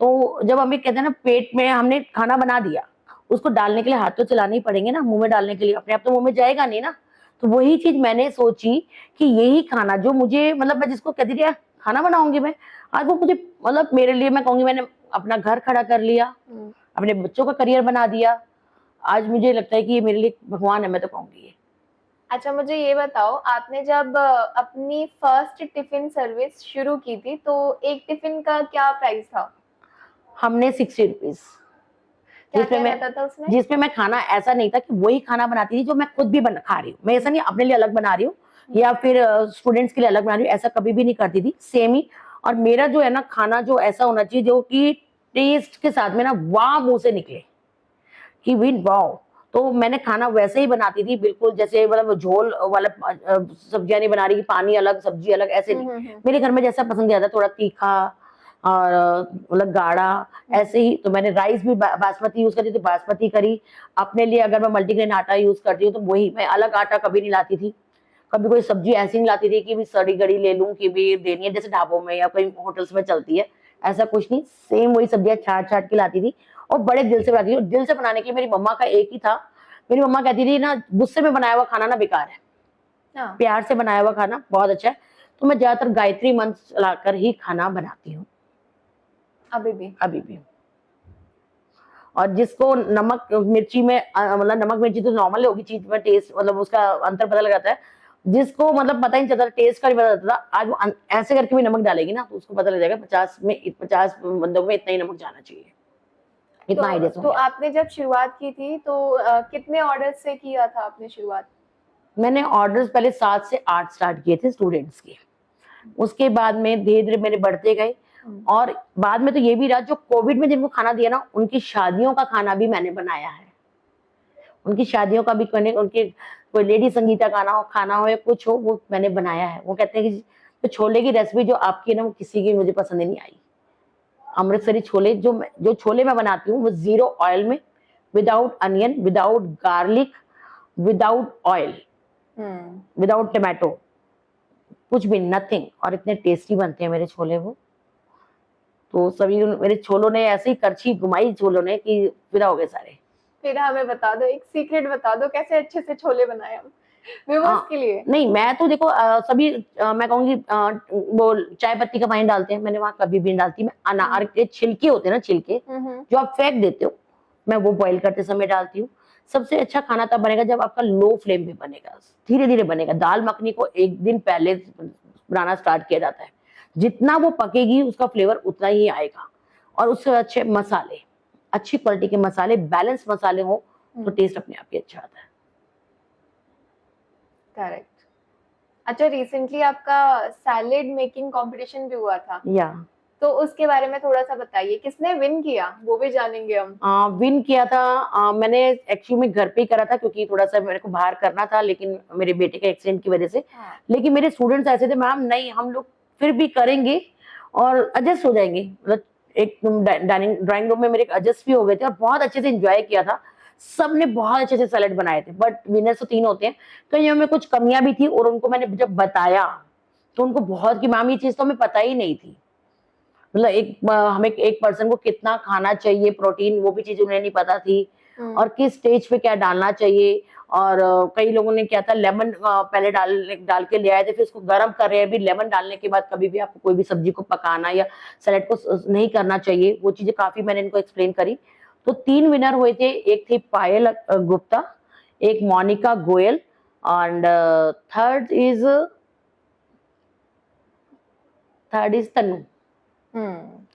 तो जब हमें कहते हैं ना पेट में हमने खाना बना दिया, उसको डालने के लिए हाथ तो चलाने ही पड़ेंगे ना, मुंह में डालने के लिए, अपने आप तो मुंह में जाएगा नहीं ना। तो वही चीज मैंने सोची कि यही खाना जो मुझे, मतलब मैं जिसको कहती थी खाना बनाऊंगी मैं, आज वो मुझे, मतलब मेरे लिए मैं कहूंगी मैंने अपना घर खड़ा कर लिया, अपने बच्चों का करियर बना दिया। आज मुझे लगता है कि ये मेरे लिए भगवान है, मैं तो कहूंगी ये। अच्छा, मुझे ये बताओ, आपने जब अपनी फर्स्ट टिफिन सर्विस शुरू की थी तो एक टिफिन का क्या प्राइस था? हमने 60 रुपीज, जिसमें मैं खाना ऐसा नहीं था कि वही खाना बनाती थी जो मैं खुद भी खा रही हूँ, मैं ऐसा नहीं अपने लिए अलग बना रही हूँ या फिर स्टूडेंट्स के लिए अलग बना रही हूँ, ऐसा कभी भी नहीं करती थी, सेम ही। और मेरा जो है ना खाना जो ऐसा होना चाहिए जो कि टेस्ट के साथ में ना वाह मुंह से निकले कि विन वाओ। तो मैंने खाना वैसे ही बनाती थी, बिल्कुल जैसे मतलब झोल वाला सब्जियां नहीं बना रही, पानी अलग सब्जी अलग, ऐसे नहीं। मेरे घर में जैसा पसंद किया था, थोड़ा तीखा और मतलब गाढ़ा, ऐसे ही। तो मैंने राइस भी बासमती यूज करी, तो बासमती करी अपने लिए। अगर मैं मल्टीग्रेन आटा यूज करती हूँ तो वही, मैं अलग आटा कभी नहीं लाती थी। कभी कोई सब्जी ऐसी नहीं लाती थी कि भी सड़ी गड़ी ले लूं कि भी देनी है, जैसे ढाबों में या कोई होटल्स में चलती है, ऐसा कुछ नहीं। सेम वही सब्जियां छाट छाट के लाती थी, और बड़े दिल से बनाती थी। दिल से बनाने के लिए मेरी मम्मा का एक ही था, मेरी मम्मा कहती थी ना गुस्से में बनाया हुआ खाना ना बेकार है, प्यार से बनाया हुआ खाना बहुत अच्छा है। तो मैं ज्यादातर गायत्री मंत्र चलाकर ही खाना बनाती हूँ अभी भी। और जिसको नमक मिर्ची में मतलब नमक मिर्ची तो नॉर्मल होगी चीज में, टेस्ट मतलब उसका अंतर पता लग जाता है। जिसको मतलब पता ही नहीं चलता, टेस्ट का नहीं पता चलता, आज वो ऐसे करके भी नमक डालेगी ना तो उसको पता लग जाएगा 50 बंदों में इतना ही नमक जाना चाहिए, इतना आइडिया। तो आपने जब शुरुआत की थी तो कितने ऑर्डर से किया था आपने शुरुआत? मैंने ऑर्डर्स पहले 7 से 8 स्टार्ट किए थे स्टूडेंट्स के, उसके बाद में धीरे धीरे मेरे बढ़ते गए। और बाद में तो ये भी रहा, जो कोविड में जिनको खाना दिया ना, उनकी शादियों का खाना भी मैंने बनाया है। उनकी शादियों का भी उनके कोई लेडी संगीता खाना हो या कुछ हो, वो मैंने बनाया है। वो कहते हैं कि तो छोले की रेसिपी जो आपकी है ना, वो किसी की मुझे पसंद ही नहीं आई। अमृतसरी छोले, जो छोले मैं बनाती हूँ वो 0 ऑयल में, without onion, without garlic, without oil, without tomato, कुछ भी, नथिंग, और इतने टेस्टी बनते हैं मेरे छोले वो। तो सभी मेरे छोलों ने ऐसे ही करछी घुमाई छोलों ने कि विदा हो गए सारे। फिर हमें बता दो, एक सीक्रेट बता दो कैसे अच्छे से छोले बनाए हम व्यूअर्स के लिए। नहीं, मैं तो देखो सभी मैं कहूंगी वो चाय पत्ती का पानी डालते हैं, मैंने वहां कभी भी नहीं डालती। मैं अनार के छिलके होते हैं ना, छिलके जो आप फेंक देते हो, मैं वो बॉईल करते समय डालती हूँ। सबसे अच्छा खाना तब बनेगा जब आपका लो फ्लेम पे बनेगा, धीरे धीरे बनेगा। दाल मखनी को एक दिन पहले बनाना स्टार्ट किया जाता है, जितना वो पकेगी उसका फ्लेवर उतना ही आएगा। और उससे अच्छे मसाले, अच्छी क्वालिटी के मसाले, बैलेंस मसाले हो तो टेस्ट अपने आप ही अच्छा आता है। करेक्ट। अच्छा, रिसेंटली आपका सैलेड मेकिंग कंपटीशन भी हुआ था, या तो उसके बारे में थोड़ा सा बताइए, किसने विन किया, वो भी जानेंगे हम। विन किया था मैंने एक्चुअली में घर पे ही करा था, क्योंकि थोड़ा सा मेरे को बाहर करना था, लेकिन मेरे बेटे के एक्सीडेंट की वजह से। लेकिन मेरे स्टूडेंट्स ऐसे थे, मैम नहीं हम लोग फिर भी करेंगे और एडजस्ट हो जाएंगे। मतलब एक ड्राइंग रूम में मेरे एडजस्ट भी हो गए थे और बहुत अच्छे से एंजॉय किया था। सबने बहुत अच्छे से सैलेड बनाए थे, बट विनर्स तो 3 होते हैं, तो यहाँ में कुछ कमियां भी थी। और उनको मैंने जब बताया तो उनको बहुत, कि मैम ये चीज तो हमें पता ही नहीं थी। मतलब हमें एक पर्सन को कितना खाना चाहिए प्रोटीन, वो भी चीज उन्हें नहीं पता थी। और किस स्टेज पे क्या डालना चाहिए। और कई लोगों ने क्या था, लेमन पहले डाल के ले आए थे, फिर उसको गर्म कर रहे हैं। अभी लेमन डालने के बाद कभी भी आपको कोई भी सब्जी को पकाना या सैलेड को नहीं करना चाहिए, वो चीजें काफी मैंने इनको एक्सप्लेन करी। तो 3 विनर हुए थे, एक थी पायल गुप्ता, एक Monika Goyal, and third is Tanu.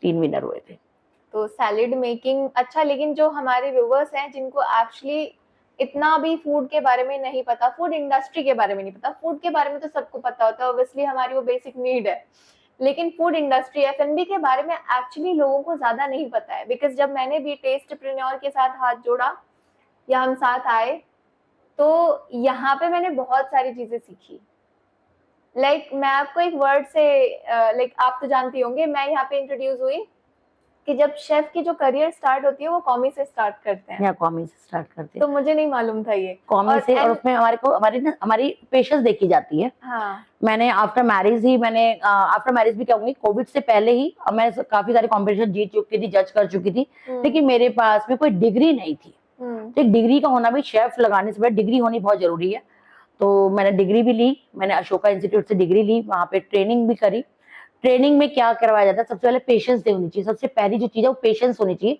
3 winner हुए थे। तो सैलेड मेकिंग अच्छा, लेकिन जो हमारे व्यूवर्स हैं जिनको एक्चुअली इतना भी फूड के बारे में नहीं पता, फूड इंडस्ट्री के बारे में नहीं पता, फूड के बारे में तो सबको पता होता है, ऑब्वियसली हमारी वो बेसिक नीड है, लेकिन फूड इंडस्ट्री एफएनबी के बारे में एक्चुअली लोगों को ज्यादा नहीं पता है। बिकॉज जब मैंने भी टेस्टप्रेन्योर के साथ हाथ जोड़ा या हम साथ आए, तो यहाँ पे मैंने बहुत सारी चीजें सीखी। मैं आपको एक वर्ड से आप तो जानती होंगे, मैं यहाँ पे इंट्रोड्यूस हुई कि जब शेफ की जो करियर स्टार्ट होती है वो कॉमी से स्टार्ट करते हैं। कॉमी से स्टार्ट करते हैं, तो मुझे नहीं मालूम था ये कॉमी से। और उसमें हमारी पेशेंस देखी जाती है। हाँ। मैंने आफ्टर मैरिज भी कहूंगी, कोविड से पहले ही मैं काफी सारे कॉम्पिटिशन जीत चुकी थी, जज कर चुकी थी, लेकिन मेरे पास में कोई डिग्री नहीं थी। तो एक डिग्री का होना भी, शेफ लगाने से पहले डिग्री होनी बहुत जरूरी है। तो मैंने डिग्री भी ली, मैंने अशोका इंस्टीट्यूट से डिग्री ली, वहां पे ट्रेनिंग भी करी। ट्रेनिंग में क्या करवाया जाता है, सबसे पहले पेशेंस होनी चाहिए। सबसे पहली जो चीज है वो पेशेंस होनी चाहिए।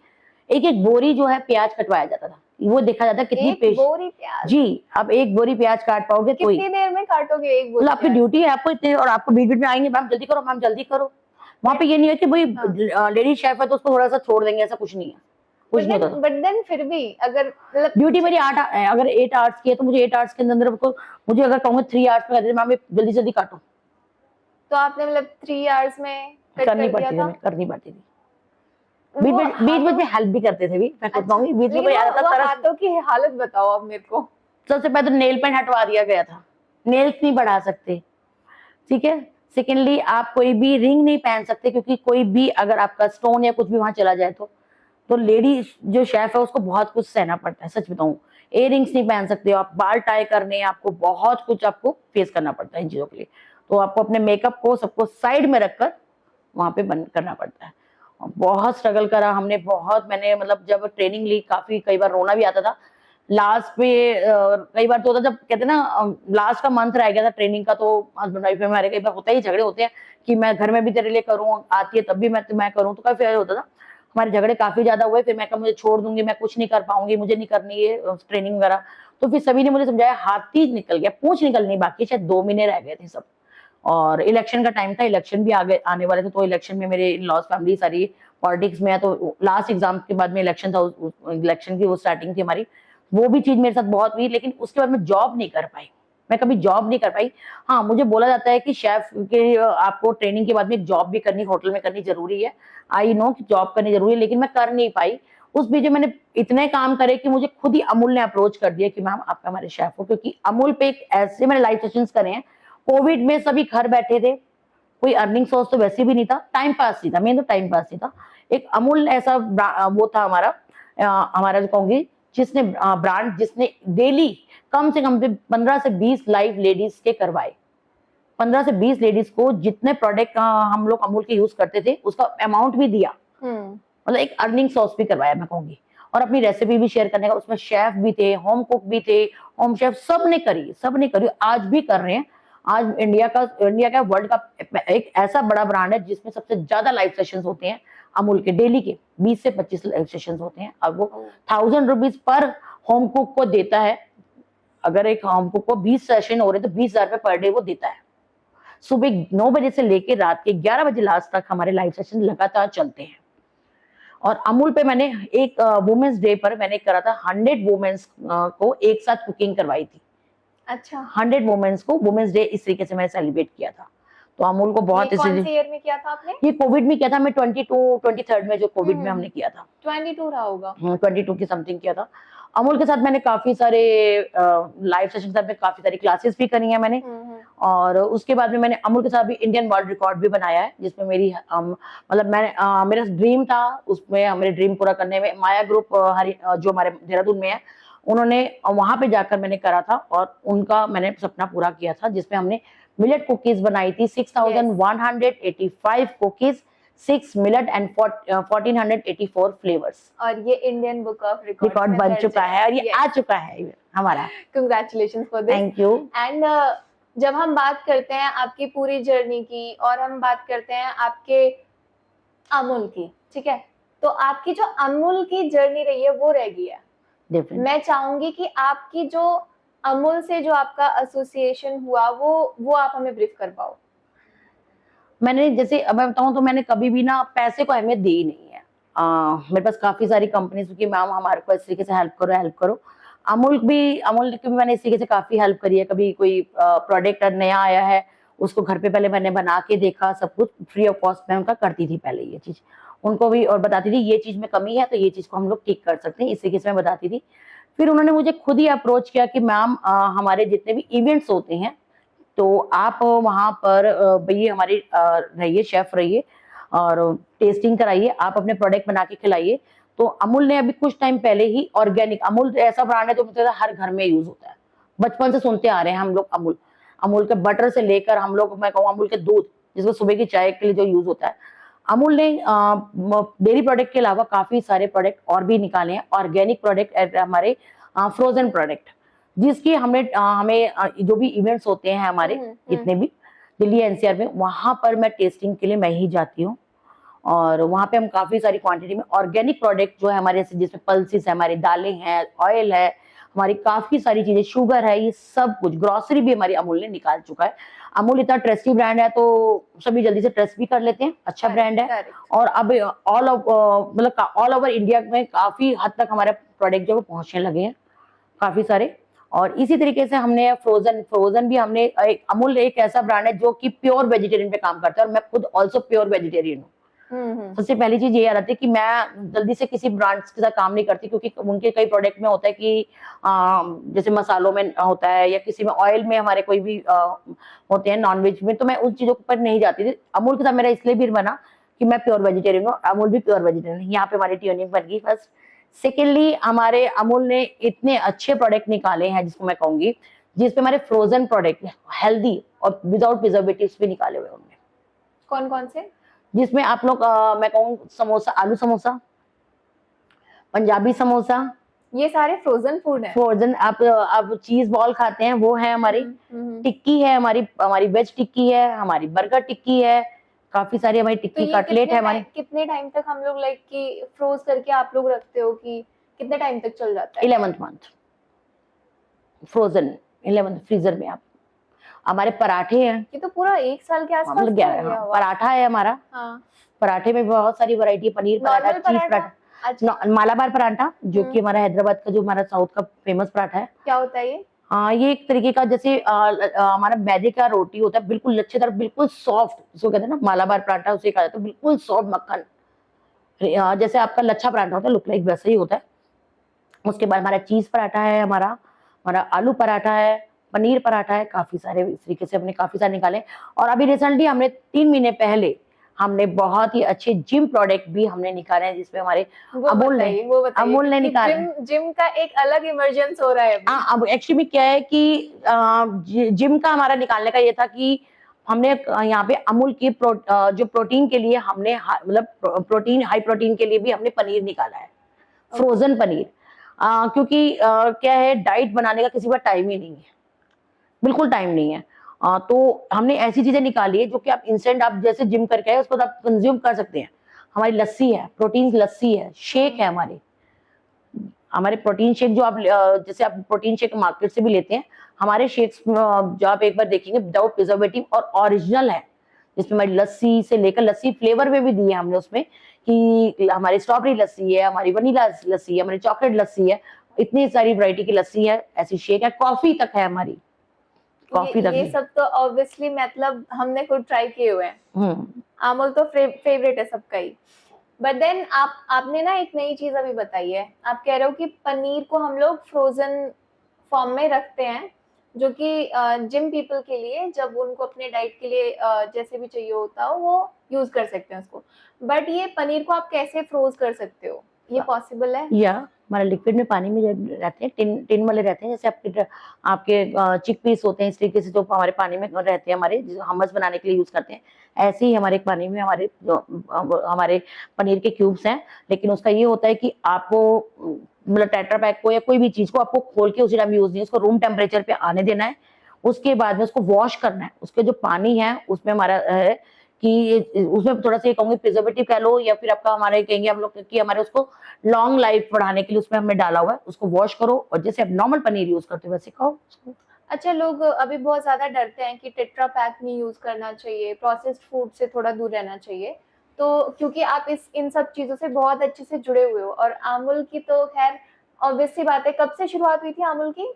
एक एक बोरी जो है प्याज कटवाया जाता था, वो देखा जाता है कितनी बोरी प्याज। जी, आप एक बोरी प्याज काट पाओगे? कितनी देर में काटोगे एक बोरी? आपकी ड्यूटी है, आपको इतने, और आपको बीच बीच में आएंगे, मैम जल्दी करो, मैम जल्दी करो। वहां पे ये नहीं है कि भाई लेडी शेफ है तो उसको थोड़ा सा छोड़ देंगे, ऐसा कुछ नहीं है, कुछ नहीं होता। बट देन फिर भी अगर ड्यूटी मेरी 8 अगर 8 आवर्स की है, तो मुझे 8 आवर्स के अंदर मुझे अगर कहूंगे 3 आवर्स में मैम जल्दी जल्दी काटो, तो आपने 3 आवर्स में करनी पड़ती थी। बीच में हेल्प भी करते थे भी, मैं खुद कहूंगी बीच में कोई आता था। हाथों की हालत बताओ अब मेरे को। सबसे पहले तो नेल पेंट हटवा दिया गया था, नेल्स नहीं बढ़ा सकते, ठीक है। सेकेंडली आप कोई भी रिंग नहीं पहन सकते, क्योंकि कोई भी अगर आपका स्टोन या कुछ भी वहां चला जाए तो लेडी जो शेफ है उसको बहुत कुछ सहना पड़ता है, सच बताऊं। इयर रिंग्स नहीं पहन सकते हो आप, बाल टाई करने, आपको बहुत कुछ आपको फेस करना पड़ता है इन चीजों के लिए। तो आपको अपने मेकअप को सबको साइड में रखकर वहां पे बंद करना पड़ता है। बहुत स्ट्रगल करा हमने, बहुत। मैंने मतलब जब ट्रेनिंग ली, कई बार रोना भी आता था लास्ट पे। कई बार तो होता, जब कहते ना लास्ट का मंथ रह गया था ट्रेनिंग का, तो हस्बैंड वाइफ में हमारे कई बार होता ही, झगड़े होते हैं कि मैं घर में भी तेरे लिए करूँ, आती है तब भी मैं करूँ, तो काफी होता था। हमारे झगड़े काफी ज्यादा हुए। फिर मैं कहा मुझे छोड़ दूंगी, मैं कुछ नहीं कर पाऊंगी, मुझे नहीं करनी है ट्रेनिंग वगैरह। तो फिर सभी ने मुझे समझाया, हाथी निकल गया, पूंछ निकलनी बाकी, शायद 2 महीने रह गए थे सब। और इलेक्शन का टाइम था, इलेक्शन भी आने वाले थे, तो इलेक्शन में मेरे इन-लॉज फैमिली सारी पॉलिटिक्स में है। तो लास्ट एग्जाम के बाद में इलेक्शन था, इलेक्शन की वो स्टार्टिंग थी हमारी, वो भी चीज मेरे साथ बहुत हुई। लेकिन उसके बाद मैं जॉब नहीं कर पाई, मैं कभी जॉब नहीं कर पाई। हाँ, मुझे बोला जाता है कि शेफ के आपको ट्रेनिंग के बाद में एक जॉब भी करनी, होटल में करनी जरूरी है। आई नो कि जॉब करनी जरूरी है, लेकिन मैं कर नहीं पाई। उस बीच में मैंने इतने काम करे कि मुझे खुद ही अमूल ने अप्रोच कर दिया कि मैम आप हमारे शेफ हो, क्योंकि अमूल पे एक ऐसे मैंने लाइव सेशंस करे हैं। कोविड में सभी घर बैठे थे, कोई अर्निंग सोर्स तो वैसे भी नहीं था, टाइम पास ही था, मेन तो टाइम पास ही था। एक अमूल ऐसा वो था हमारा, हमारा जो कहूंगी, जिसने ब्रांड, जिसने डेली कम से कम 15 से 20 लाइव लेडीज के करवाए। 15 से 20 लेडीज को जितने प्रोडक्ट हम लोग अमूल के यूज करते थे उसका अमाउंट भी दिया, मतलब एक अर्निंग सोर्स भी करवाया मैं कहूंगी। और अपनी रेसिपी भी शेयर करने का, उसमें शेफ भी थे, होम कुक भी थे, होम शेफ, सब ने करी, आज भी कर रहे हैं। आज इंडिया का वर्ल्ड का एक ऐसा बड़ा ब्रांड है जिसमें सबसे ज्यादा लाइव सेशंस होते हैं अमूल के, डेली के 20 से 25 लाइव सेशंस होते हैं। और वो 1000 रुपीज पर होम कुक को देता है। अगर एक होम कुक को 20 सेशन हो रहे तो 20,000 रुपए पर डे वो देता है। सुबह 9 बजे से लेकर रात के 11 बजे लास्ट तक हमारे लाइव सेशन लगातार चलते हैं। और अमूल पे मैंने एक वुमेन्स डे पर मैंने करा था, 100 वुमेन्स को एक साथ कुकिंग करवाई थी। अच्छा, 100 वुमेन्स को वुमेन्स डे इस तरीके से मैंने सेलिब्रेट किया था। तो अमूल को बहुत ये कौन से ईयर में किया था आपने? ये कोविड में किया था मैं, 23 में, जो कोविड में हमने किया था। 22 रहा होगा। 22 की समथिंग किया था। अमूल के साथ मैंने काफी सारे लाइव सेशन के साथ में काफी सारी क्लासेस भी करी है मैंने। और उसके बाद में मैंने अमूल के साथ भी इंडियन वर्ल्ड रिकॉर्ड भी बनाया है, जिसमें मेरी मतलब मैं मेरा ड्रीम था, उसमें मेरे ड्रीम पूरा करने में माया ग्रुप जो हमारे देहरादून में है, उन्होंने वहां पे जाकर मैंने करा था और उनका मैंने सपना पूरा किया था, जिसमें हमने मिलेट कुकीज बनाई थी, 6185 कुकीज, 6 मिलेट एंड 1484 फ्लेवर्स। और ये इंडियन बुक ऑफ रिकॉर्ड बन चुका है और ये आ चुका है हमारा। Congratulations for this. Thank you. And जब हम बात करते हैं आपकी पूरी जर्नी की और हम बात करते हैं आपके अमूल की, ठीक है, तो आपकी जो अमूल की जर्नी रही है वो रह गई है। मैं चाहूंगी कि आपकी जो अमूल से जो आपका एसोसिएशन हुआ वो आप हमें ब्रीफ कर पाओ। मैंने जैसे अब मैं बताऊं तो मैंने कभी भी ना पैसे को अहमियत दी ही नहीं है। मेरे पास काफी सारी कंपनीज की मैम हमारे को इस तरीके से हेल्प करो। अमूल की भी मैंने इस तरीके से काफी हेल्प करी है। कभी कोई प्रोडक्ट नया आया है, उसको घर पे पहले मैंने बना के देखा, सब कुछ फ्री ऑफ कॉस्ट में उनका करती थी पहले ये चीज, उनको भी, और बताती थी ये चीज में कमी है तो ये चीज को हम लोग ठीक कर सकते हैं, इस तरीके से मैं बताती थी। फिर उन्होंने मुझे खुद ही अप्रोच किया कि मैम हमारे जितने भी इवेंट्स होते हैं तो आप वहां पर भैया हमारी रहिए, शेफ रहिए और टेस्टिंग कराइए, आप अपने प्रोडक्ट बना के खिलाइए। तो अमूल ने अभी कुछ टाइम पहले ही ऑर्गेनिक, अमूल ऐसा ब्रांड है जो मुझे हर घर में यूज होता है, बचपन से सुनते आ रहे हैं हम लोग। अमूल के बटर से लेकर हम लोग, मैं कहूँ अमूल के दूध जिसको सुबह की चाय के लिए जो यूज होता है, अमूल ने डेयरी प्रोडक्ट के अलावा काफी सारे प्रोडक्ट और भी निकाले हैं, ऑर्गेनिक प्रोडक्ट, हमारे फ्रोजन प्रोडक्ट, जिसकी हमें जो भी इवेंट्स होते हैं हमारे जितने भी दिल्ली एनसीआर में, वहां पर मैं टेस्टिंग के लिए मैं ही जाती हूँ। और वहां पे हम काफी सारी क्वांटिटी में ऑर्गेनिक प्रोडक्ट जो है हमारे, जिसमें पल्सेस है, हमारी दालें हैं, ऑयल है, हमारी काफी सारी चीजें, शुगर है, ये सब कुछ, ग्रोसरी भी हमारी अमूल ने निकाल चुका है। अमूल इतना ट्रस्टी ब्रांड है तो सभी जल्दी से ट्रस्ट भी कर लेते हैं, अच्छा ब्रांड है। और अब ऑल ओवर इंडिया में काफी हद तक हमारे प्रोडक्ट जो पहुंचने लगे हैं काफी सारे। और इसी तरीके से हमने फ्रोजन भी हमने, अमूल एक ऐसा ब्रांड है जो कि प्योर वेजिटेरियन पे काम करता है और मैं खुद ऑल्सो प्योर वेजिटेरियन हूँ। सबसे पहली चीज ये आ रही है कि मैं जल्दी से किसी ब्रांड्स के साथ काम नहीं करती, क्योंकि उनके कई प्रोडक्ट में होता है कि जैसे मसालों में होता है या किसी में ऑयल में हमारे कोई भी होते हैं नॉनवेज में, तो मैं उन चीजों पर नहीं जाती थी। अमूल के साथ मेरा इसलिए भी बना कि मैं प्योर वेजिटेरियन हूँ, अमूल भी प्योर वेजिटेरियन है। यहाँ पे हमारी ट्यूनिंग बन गई फर्स्ट। सेकेंडली, हमारे अमूल ने इतने अच्छे प्रोडक्ट निकाले हैं जिसको मैं कहूंगी, जिसपे हमारे फ्रोजन प्रोडक्ट हेल्दी और विदाउट प्रिजर्वेटिव्स भी निकाले हुए उनमें। कौन कौन से? जिसमें आप लोग मैं कहूँ समोसा, आलू समोसा, पंजाबी समोसा, ये सारे फ्रोजन फूड है। फ्रोजन, आप चीज बॉल खाते हैं वो है हमारी, टिक्की है हमारी वेज टिक्की है, हमारी बर्गर टिक्की है, काफी सारी हमारी टिक्की, तो कटलेट है हमारी। कितने टाइम तक हम लोग लाइक कि फ्रोज करके आप लोग रखते हो कि कितने टाइम तक चल जाता है? 11th month frozen, 11th freezer में। आप हमारे पराठे हैं, ये तो पूरा 1 साल के आसपास पराठा है हमारा। हाँ। पराठे में बहुत सारी वैरायटी, पनीर पराठा, चीज पराठा, मालाबार पराठा, जो कि हमारा हैदराबाद का, जो हमारा साउथ का फेमस पराठा है। क्या होता है ये? हाँ, ये एक तरीके का जैसे हमारा मैदे का रोटी होता है, बिल्कुल लच्छेदार, बिल्कुल सॉफ्ट, उसको कहते हैं ना मालाबार पराठा, उसे कहा जाता है, बिल्कुल सॉफ्ट मक्खन। जैसे आपका लच्छा पराठा होता है, लुक लाइक वैसा ही होता है। उसके बाद हमारा चीज पराठा है, हमारा हमारा आलू पराठा है, पनीर पराठा है, काफी सारे इस तरीके से हमने काफी सारे निकाले। और अभी रिसेंटली हमने 3 महीने पहले हमने बहुत ही अच्छे जिम प्रोडक्ट भी हमने निकाले हैं, जिसमें हमारे वो अमूल ने बताइए, वो बताइए, अमूल ने क्योंकि निकाले। जिम जिम का एक अलग इमरजेंस हो रहा है अभी। हाँ, अब एक्चुअली में क्या है कि जिम का हमारा निकालने का ये था कि हमने यहाँ पे अमूल की जो प्रोटीन के लिए हमने मतलब प्रोटीन, हाई प्रोटीन के लिए भी हमने पनीर निकाला है, फ्रोजन पनीर। क्योंकि क्या है, डाइट बनाने का किसी का टाइम ही नहीं है, बिल्कुल टाइम नहीं है। तो हमने ऐसी चीजें निकाली है जो कि आप इंस्टेंट, आप जैसे जिम करके आए उसको तो आप कंज्यूम कर सकते हैं। हमारी लस्सी है, प्रोटीन लस्सी है, शेक है हमारे प्रोटीन शेक जो आप जैसे आप प्रोटीन शेक मार्केट से भी लेते हैं, हमारे शेक्स जो आप एक बार देखेंगे विदाउट प्रिजर्वेटिव और ओरिजिनल है, जिसमें हमारी लस्सी से लेकर, लस्सी फ्लेवर में भी दी है हमने उसमें कि हमारी स्ट्रॉबेरी लस्सी है, हमारी वनीला लस्सी है, हमारी चॉकलेट लस्सी है, इतनी सारी वैरायटी की लस्सी है, ऐसी शेक है, कॉफी तक है हमारी, कॉफी तक ये भी। सब तो ऑब्वियसली मतलब हमने खुद ट्राई किए हुए हैं। अमूल तो फेवरेट है सबका ही। बट देन आपने ना एक नई चीज अभी बताई है, आप कह रहे हो कि पनीर को हम लोग फ्रोजन फॉर्म में रखते हैं, जो कि जिम पीपल के लिए जब उनको अपने डाइट के लिए जैसे भी चाहिए होता हो वो यूज कर सकते हैं उसको। बट ये पनीर को आप कैसे फ्रोज कर सकते हो, ये पॉसिबल है? या हमारा लिक्विड में पानी में जब रहते हैं, टिन टिन वाले रहते हैं, जैसे आपके आपके चिक पीस होते हैं, इस तरीके से जो हमारे पानी में रहते हैं, हमारे जो हमस बनाने के लिए यूज करते हैं, ऐसे ही हमारे पानी में हमारे हमारे पनीर के क्यूब्स हैं। लेकिन उसका ये होता है कि आपको मतलब टेट्रा पैक को या कोई भी चीज को आपको खोल के उसी टाइम यूज नहीं, उसको रूम टेम्परेचर पे आने देना है। उसके बाद में उसको वॉश करना है, उसके जो पानी है उसमें हमारा है कि उसमें थोड़ा सा ये कहूंगी प्रिजर्वेटिव कह लो, या फिर आपका हमारे कहेंगे हम लोग कि हमारे उसको लॉन्ग लाइफ बढ़ाने के लिए उसमें हमने डाला हुआ है। उसको वॉश करो और जैसे आप नॉर्मल पनीर यूज करते हो वैसे खाओ उसको। अच्छा, लोग अभी बहुत ज्यादा डरते हैं कि टेट्रा पैक नहीं यूज करना चाहिए, प्रोसेस्ड फूड से थोड़ा दूर रहना चाहिए, तो क्योंकि आप इस इन सब चीजों से बहुत अच्छे से जुड़े हुए हो। और अमूल की तो खैर ऑब्वियस सी बात है, कब से शुरुआत हुई थी अमूल की?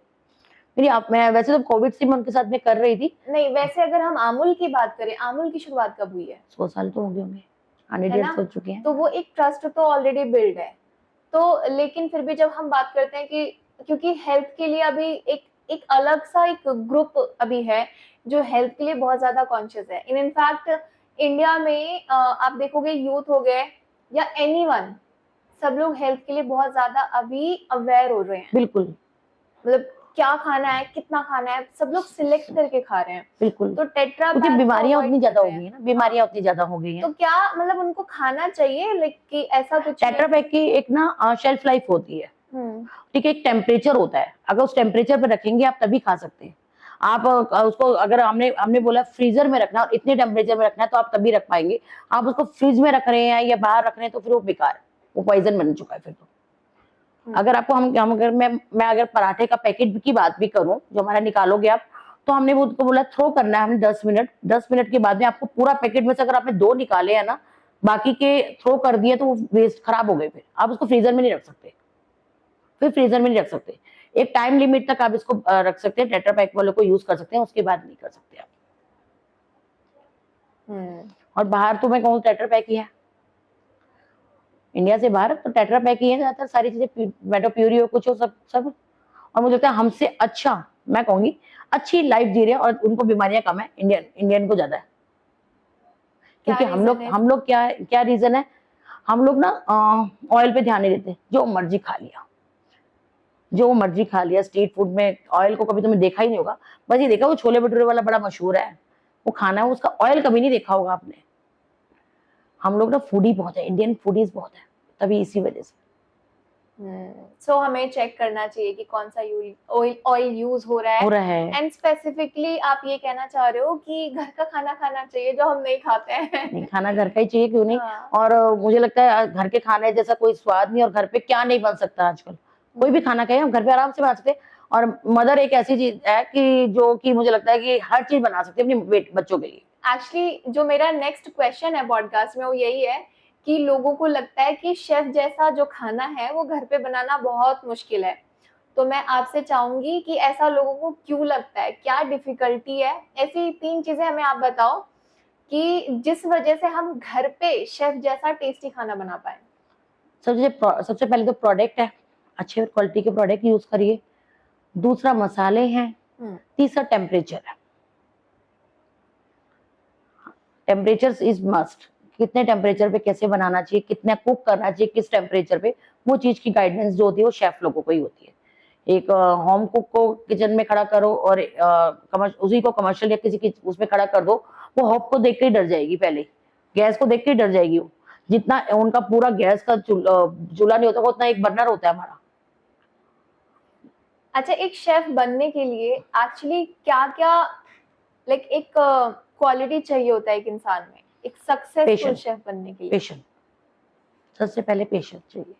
मेरी आप मैं वैसे तो कोविड से मैं उनके साथ में कर रही थी। नहीं, वैसे अगर हम अमूल की बात करें, अमूल की शुरुआत कब हुई है? 100 साल तो हो गए होंगे, आने है डेढ़ ना? सौ चुके हैं। तो वो एक ट्रस्ट तो ऑलरेडी बिल्ड है। तो लेकिन फिर भी जब हम बात करते हैं कि क्योंकि हेल्थ के लिए अभी एक एक अलग सा एक ग्रुप अभी है जो हेल्थ के लिए बहुत ज्यादा कॉन्शियस है। इनफैक्ट इंडिया में आप देखोगे यूथ हो गए या एनीवन, सब लोग हेल्थ के लिए बहुत ज्यादा अभी अवेयर हो रहे हैं। बिल्कुल मतलब क्या खाना है, कितना खाना है, सब लोग सिलेक्ट करके खा रहे हैं। बिल्कुल, तो टेट्रा क्योंकि पैक को बीमारियां अवॉइड उतनी कर ज्यादा हो रहे गई हैं। है ना, हाँ, बीमारियां उतनी ज्यादा हो गई तो हैं। क्या मतलब उनको खाना चाहिए, लाइक कि ऐसा कुछ टेट्रा नहीं? पैक की एक ना शेल्फ लाइफ होती है, हम्म। ठीक है, एक टेम्परेचर होता है, अगर उस टेम्परेचर पर रखेंगे आप तभी खा सकते हैं। आप उसको अगर हमने हमने बोला फ्रीजर में रखना और इतने टेम्परेचर में रखना है तो आप तभी रख पाएंगे। आप उसको फ्रिज में रख रहे हैं या बाहर रख रहे हैं तो फिर वो बेकार है, वो पॉइजन बन चुका है फिर तो। अगर आपको हम अगर मैं अगर पराठे का पैकेट की बात भी करूं जो हमारा निकालोगे आप, तो हमने वो उसको बोला थ्रो करना है हमने 10 मिनट, 10 मिनट के बाद में आपको पूरा पैकेट में से अगर आपने 2 निकाले हैं ना, बाकी के थ्रो कर दिए तो वो वेस्ट खराब हो गए, फिर आप उसको फ्रीजर में नहीं रख सकते, फिर फ्रीजर में नहीं रख सकते। एक टाइम लिमिट तक आप इसको रख सकते हैं, टेट्रा पैक वाले को यूज कर सकते हैं, उसके बाद नहीं कर सकते आप। और बाहर तो मैं कहूँ टेट्रा पैक ही है, इंडिया से बाहर तो टेट्रा पैक ही है ज्यादातर सारी चीजें, मेटो प्यूरी हो कुछ हो सब सब। और मुझे लगता है हमसे अच्छा, मैं कहूंगी अच्छी लाइफ जी रहे हैं और उनको बीमारियां कम है, इंडियन को ज्यादा है। क्योंकि हम लोग क्या क्या रीजन है, हम लोग ना ऑयल पे ध्यान नहीं देते, जो मर्जी खा लिया, जो मर्जी खा लिया। स्ट्रीट फूड में ऑयल को कभी तुमने देखा ही नहीं होगा, बस ये देखा वो छोले भटूरे वाला बड़ा मशहूर है, वो खाना है, उसका ऑयल कभी नहीं देखा होगा आपने। हम लोग ना फूडी बहुत है, इंडियन फूडीज बहुत है, तभी इसी वजह से। सो हमें चेक करना चाहिए कि कौन सा ऑयल यूज हो रहा है। एंड स्पेसिफिकली आप ये कहना चाह रहे हो कि घर का खाना खाना चाहिए जो हम नहीं खाते हैं? नहीं, खाना घर का ही चाहिए, क्यों नहीं। हाँ। और मुझे लगता है घर के खाने जैसा कोई स्वाद नहीं, और घर पे क्या नहीं बन सकता आजकल, कोई भी खाना कहें हम घर पे आराम से बना सकते हैं। और मदर एक ऐसी चीज है कि जो कि मुझे लगता है कि हर चीज बना सकते हैं अपने बच्चों के लिए। एक्चुअली जो मेरा नेक्स्ट क्वेश्चन है पॉडकास्ट में वो यही है कि लोगों को लगता है कि शेफ जैसा जो खाना है वो घर पे बनाना बहुत मुश्किल है। तो मैं आपसे चाहूंगी कि ऐसा लोगों को क्यों लगता है, क्या डिफिकल्टी है, ऐसी 3 चीजें हमें आप बताओ कि जिस वजह से हम घर पे शेफ जैसा टेस्टी खाना बना पाए। सबसे पहले तो प्रोडक्ट है, अच्छे क्वालिटी के प्रोडक्ट यूज करिए। दूसरा मसाले हैं। तीसरा टेम्परेचर है। Temperature is must. कितने टेम्परेचर पे कैसे बनाना चाहिए, कितना कुक करना चाहिए, किस टेम्परेचर पे, वो चीज की गाइडेंस जो होती है वो शेफ लोगों को ही होती है। एक होम कुक को किचन में खड़ा करो और उसी को कमर्शियल या किसी की उसमें खड़ा कर दो, वो हॉब को देख के ही डर जाएगी, पहले गैस को देख के ही डर जाएगी वो। जितना उनका पूरा गैस का चूल्हा नहीं होता, उतना एक बर्नर होता है हमारा। अच्छा, एक शेफ बनने के लिए एक्चुअली क्या क्या लाइक एक क्वालिटी चाहिए होता है एक इंसान में, एक सक्सेसफुल शेफ बनने के लिए? पेशेंस। सबसे पहले पेशेंस चाहिए।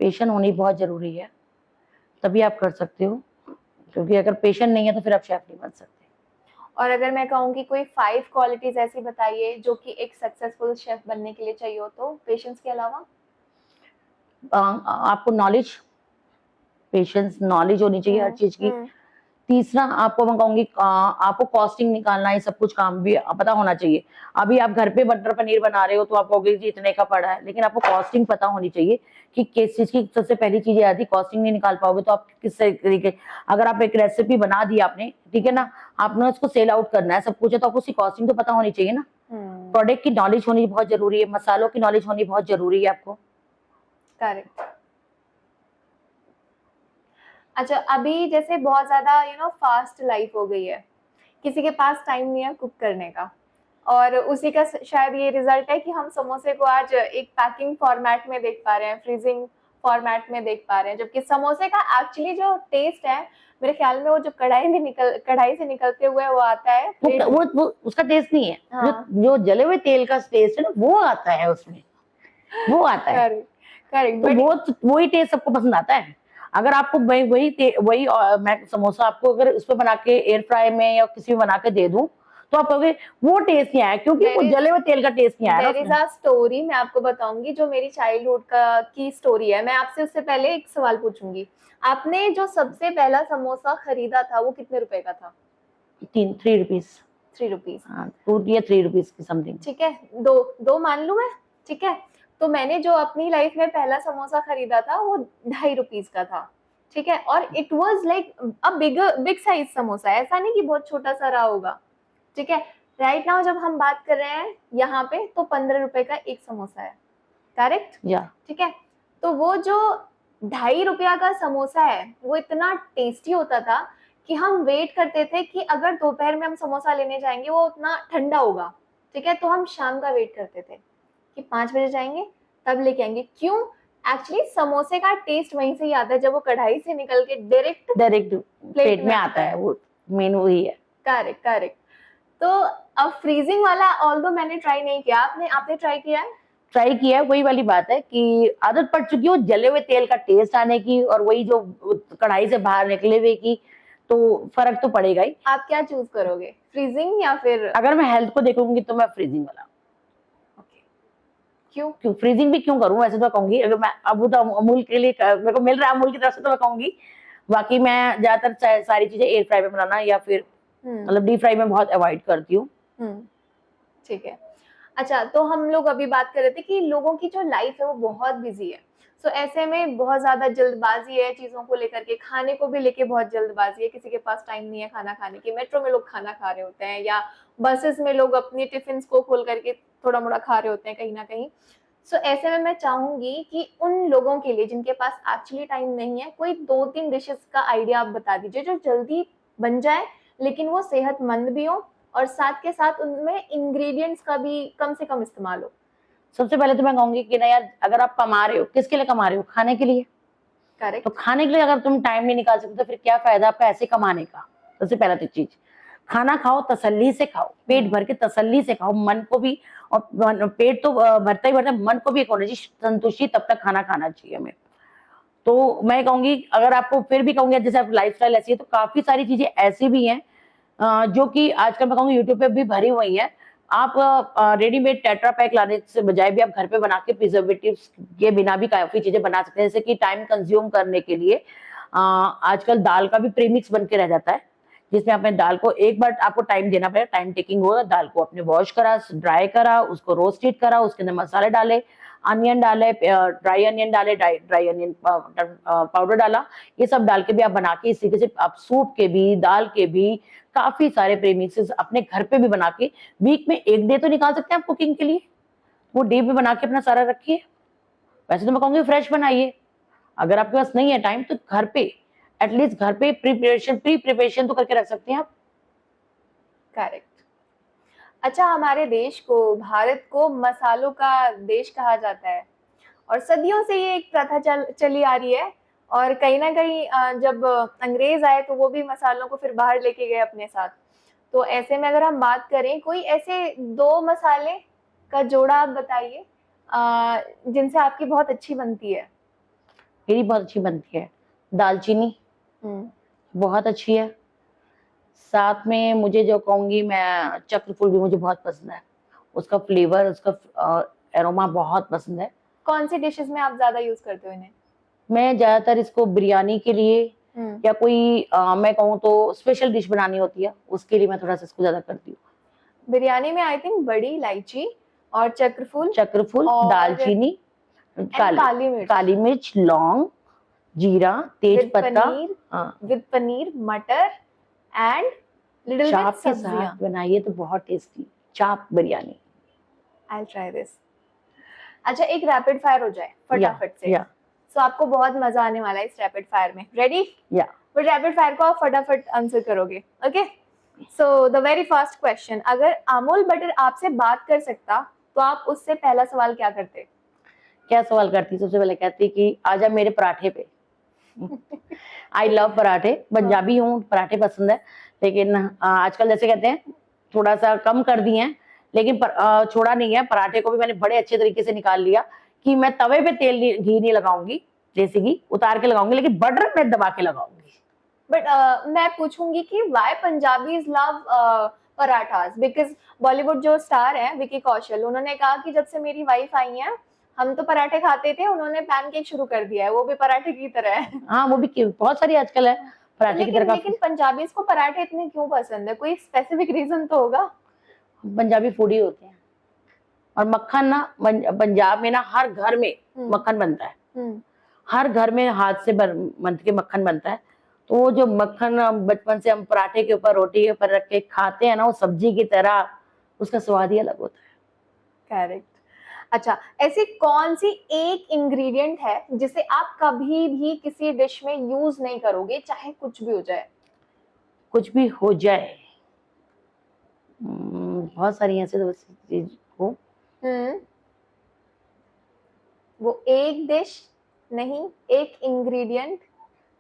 पेशेंट होनी बहुत जरूरी है, तभी आप कर सकते हो, क्योंकि अगर पेशेंट नहीं है तो फिर आप शेफ नहीं बन सकते। और अगर मैं कहूँ कि कोई 5 क्वालिटीज ऐसी बताइए जो कि एक सक्सेसफुल शेफ बनने के लिए चाहिए हो, तो पेशेंस के अलावा? आपको नॉलेज, पेशेंस, नॉलेज होनी चाहिए हर चीज की। तीसरा आपको मैं कहूंगी आपको कॉस्टिंग निकालना, ये सब कुछ काम भी पता होना चाहिए। अभी आप घर पे मटर पनीर बना रहे हो तो आप कहोगे जी इतने का पड़ा है, लेकिन आपको कॉस्टिंग पता होनी चाहिए कि किस चीज की सबसे पहली चीज आती है। कॉस्टिंग नहीं निकाल पाओगे तो आप किस तरीके, अगर आप एक रेसिपी बना दी आपने, ठीक है ना, आपने उसको सेल आउट करना है, सब कुछ है, तो आपको उसकी कॉस्टिंग तो पता होनी चाहिए ना। प्रोडक्ट की नॉलेज होनी बहुत जरूरी है, मसालों की नॉलेज होनी बहुत जरूरी है आपको। करेक्ट। अच्छा, अभी जैसे बहुत ज्यादा फास्ट लाइफ हो गई है, किसी के पास टाइम नहीं है कुक करने का, और उसी का शायद ये रिजल्ट है कि हम समोसे को आज एक पैकिंग फॉर्मेट में देख पा रहे हैं, फ्रीजिंग फॉर्मेट में देख पा रहे हैं, जबकि समोसे का एक्चुअली जो टेस्ट है, मेरे ख्याल में वो जो कढ़ाई से निकलते हुए वो आता है वो उसका टेस्ट नहीं है। हाँ। जो जले हुए तेल का टेस्ट है ना, वो आता है उसमें, वो आता है। करेक्ट। तो वही टेस्ट सबको पसंद आता है। अगर आपको वही मैं समोसा आपको अगर उस पर बना के एयर फ्राई में या किसी में बना के दे दूं, तो आप कहोगे वो टेस्ट नहीं आया, क्योंकि वो जले हुए तेल का टेस्ट नहीं आया। देयर इज अ स्टोरी, मैं आपको बताऊंगी जो मेरी चाइल्डहुड का की स्टोरी है। मैं आपसे उससे पहले एक सवाल पूछूंगी, आपने जो सबसे पहला समोसा खरीदा था वो कितने रुपए का था? 3 रुपीज। 3 रुपीज। हाँ, 2 या 3 रुपीज की समथिंग। ठीक है, दो मान लूं मैं, ठीक है। तो मैंने जो अपनी लाइफ में पहला समोसा खरीदा था वो 2.5 रुपीज का था, ठीक है। और it was like a big size samosa, ऐसा नहीं कि बहुत छोटा सा रहा होगा, ठीक है। राइट नाउ जब हम बात कर रहे हैं यहाँ पे, तो 15 रुपए का एक समोसा है, करेक्ट? या ठीक है। तो वो जो 2.5 रुपया का समोसा है वो इतना टेस्टी होता था कि हम वेट करते थे कि अगर दोपहर में हम समोसा लेने जाएंगे वो उतना ठंडा होगा, ठीक है। तो हम शाम का वेट करते थे कि 5 बजे जाएंगे तब लेके आएंगे। क्यों? एक्चुअली समोसे का टेस्ट वहीं से ही आता है जब वो कढ़ाई से निकल के डायरेक्ट प्लेट में आता है, वो मेन वही है। करेक्ट। तो अब फ्रीजिंग वाला ऑल्दो मैंने ट्राई नहीं किया, आपने ट्राई किया है? ट्राई किया है। वही वाली बात है कि आदत पड़ चुकी है जले हुए तेल का टेस्ट आने की, और वही जो कढ़ाई से बाहर निकले हुए की, तो फर्क तो पड़ेगा ही। आप क्या चूज करोगे, फ्रीजिंग या फिर? अगर मैं हेल्थ को देखूंगी तो मैं फ्रीजिंग वाला। क्यों फ्रीजिंग भी क्यों करूं, वैसे तो कहूंगी, अगर मैं अब तो अमूल के लिए मेरे को मिल रहा है अमूल की तरफ से, तो मैं कहूंगी। बाकी मैं ज्यादातर सारी चीजें एयर फ्राई में बनाना या फिर मतलब डीप फ्राई में बहुत अवॉइड करती हूँ। ठीक है। अच्छा, तो हम लोग अभी बात कर रहे थे कि लोगों की जो लाइफ है वो बहुत बिजी है, तो ऐसे में बहुत ज्यादा जल्दबाजी है चीजों को लेकर के, खाने को भी लेके बहुत जल्दबाजी है, किसी के पास टाइम नहीं है खाना खाने की। मेट्रो में लोग खाना खा रहे होते हैं या बसेस में लोग अपनी टिफिन को खोल करके थोड़ा मोड़ा खा रहे होते हैं कहीं ना कहीं। सो ऐसे में मैं चाहूंगी कि उन लोगों के लिए जिनके पास एक्चुअली टाइम नहीं है, कोई 2-3 डिशेस का आइडिया आप बता दीजिए जो जल्दी बन जाए लेकिन वो सेहतमंद भी हो, और साथ के साथ उनमें इंग्रेडिएंट्स का भी कम से कम इस्तेमाल हो। सबसे पहले तो मैं कहूंगी कि ना यार, अगर आप कमा रहे हो, किसके लिए कमा रहे हो? खाने के लिए। करेक्ट। तो खाने के लिए अगर तुम टाइम नहीं निकाल सकते तो फिर क्या फायदा आपका ऐसे कमाने का? सबसे पहला तो चीज, खाना खाओ, तसल्ली से खाओ, पेट भर के तसल्ली से खाओ, मन को भी, और पेट तो भरता ही भरता, मन को भी एक होनी चाहिए संतुष्टि, तब तक खाना खाना चाहिए हमें। तो मैं कहूंगी, अगर आपको फिर भी कहूंगी जैसे आप लाइफस्टाइल ऐसी है, तो काफी सारी चीजें ऐसी भी हैं जो कि आजकल मैं कहूंगी यूट्यूब पे भी भरी हुई है। आप रेडीमेड टेट्रा पैक लाने से बजाय भी आप घर पे बना के प्रिजर्वेटिव्स के बिना भी काफी चीजें बना सकते हैं। जैसे कि टाइम कंज्यूम करने के लिए आजकल दाल का भी प्रीमिक्स बन के रह जाता है, जिसमें आपने दाल को एक बार आपको टाइम देना पड़ेगा, टाइम टेकिंग होगा। दाल को आपने वॉश करा, ड्राई करा, उसको रोस्टेड करा, उसके अंदर मसाले डाले, अनियन डाले, ड्राई अनियन डाले, ड्राई अनियन पाउडर डाला, ये सब डाल के भी आप बना के इस तरीके से आप सूप के भी, दाल के भी काफी सारे प्रीमिक्सेस अपने घर पे भी बना के वीक में एक डे तो निकाल सकते हैं आप कुकिंग के लिए। वो डे पे बना के अपना सारा रखिए। वैसे तो मैं कहूंगी फ्रेश बनाइए, अगर आपके पास नहीं है टाइम तो घर पे एटलीस्ट घर पे प्री प्रिपरेशन तो करके रख सकते हैं आप। करेक्ट। अच्छा, हमारे देश को, भारत को मसालों का देश कहा जाता है और सदियों से ये एक प्रथा चली आ रही है। और कहीं ना कहीं जब अंग्रेज आए तो वो भी मसालों को फिर बाहर लेके गए अपने साथ। तो ऐसे में अगर हम बात करें, कोई ऐसे दो मसाले का जोड़ा आप बताइए जिनसे आपकी बहुत अच्छी बनती है। मेरी बहुत अच्छी बनती है दालचीनी, बहुत अच्छी है। साथ में मुझे जो कहूंगी मैं, चक्रफूल भी मुझे बहुत पसंद है, उसका फ्लेवर, उसका एरोमा बहुत पसंद है। कौन सी डिशेस में आप ज्यादा यूज करते हो इन्हें? मैं ज्यादातर इसको बिरयानी के लिए या कोई मैं कहूँ तो स्पेशल डिश बनानी होती है उसके लिए मैं थोड़ा सा इसको ज्यादा करती हूँ। बिरयानी में आई थिंक बड़ी इलायची और चक्रफूल, और दालचीनी, काली मिर्च, लौंग, जीरा, तेज पत्ता, विद पनीर, मटर एंड लिटिल बिट चाप के सब्जियां। साथ बनाइए तो बहुत टेस्टी चाप biryani. I will try this. अच्छा, एक रैपिड फायर हो जाए फटाफट से। या सो आपको बहुत मजा आने वाला है इस रैपिड फायर में। रेडी? या वो रैपिड फायर को आप फटाफट आंसर करोगे। Okay, so the very first question, अगर अमूल बटर आपसे बात कर सकता तो आप उससे पहला सवाल क्या करते? क्या सवाल करती? सबसे पहले कहती कि आजा मेरे पराठे पे। आई लव पराठे, पंजाबी हूँ, पराठे पसंद है। लेकिन आजकल जैसे कहते हैं थोड़ा सा कम कर दिए हैं, लेकिन छोड़ा नहीं है। पराठे को भी मैंने बड़े अच्छे तरीके से निकाल लिया कि मैं तवे पे घी नहीं लगाऊंगी, देसी घी उतार के लगाऊंगी, लेकिन बटर में दबा के लगाऊंगी। बट मैं पूछूंगी कि why Punjabis love parathas? Because Bollywood जो स्टार है विकी कौशल, उन्होंने कहा कि जब से मेरी वाइफ आई है हम तो पराठे खाते थे, उन्होंने पैनकेक शुरू कर दिया है, वो भी पराठे की तरह है। हाँ, वो भी बहुत सारी आजकल है पराठे की तरह। लेकिन पंजाबीज को पराठे इतने क्यों पसंद है? कोई स्पेसिफिक रीजन तो होगा। पंजाबी फूडी होते हैं और मक्खन ना, पंजाब में ना हर घर में मक्खन बनता है, हर घर में हाथ से बन के मक्खन बनता है। तो वो जो मक्खन बचपन से हम पराठे के ऊपर, रोटी के ऊपर रख के खाते हैं ना, वो सब्जी की तरह, उसका स्वाद ही अलग होता है। करेक्ट। अच्छा, ऐसी कौन सी एक इंग्रेडिएंट है जिसे आप कभी भी किसी डिश में यूज नहीं करोगे, चाहे कुछ भी हो जाए? कुछ भी हो जाए, बहुत सारी ऐसी तो चीज हो। वो एक डिश नहीं, एक इंग्रेडिएंट।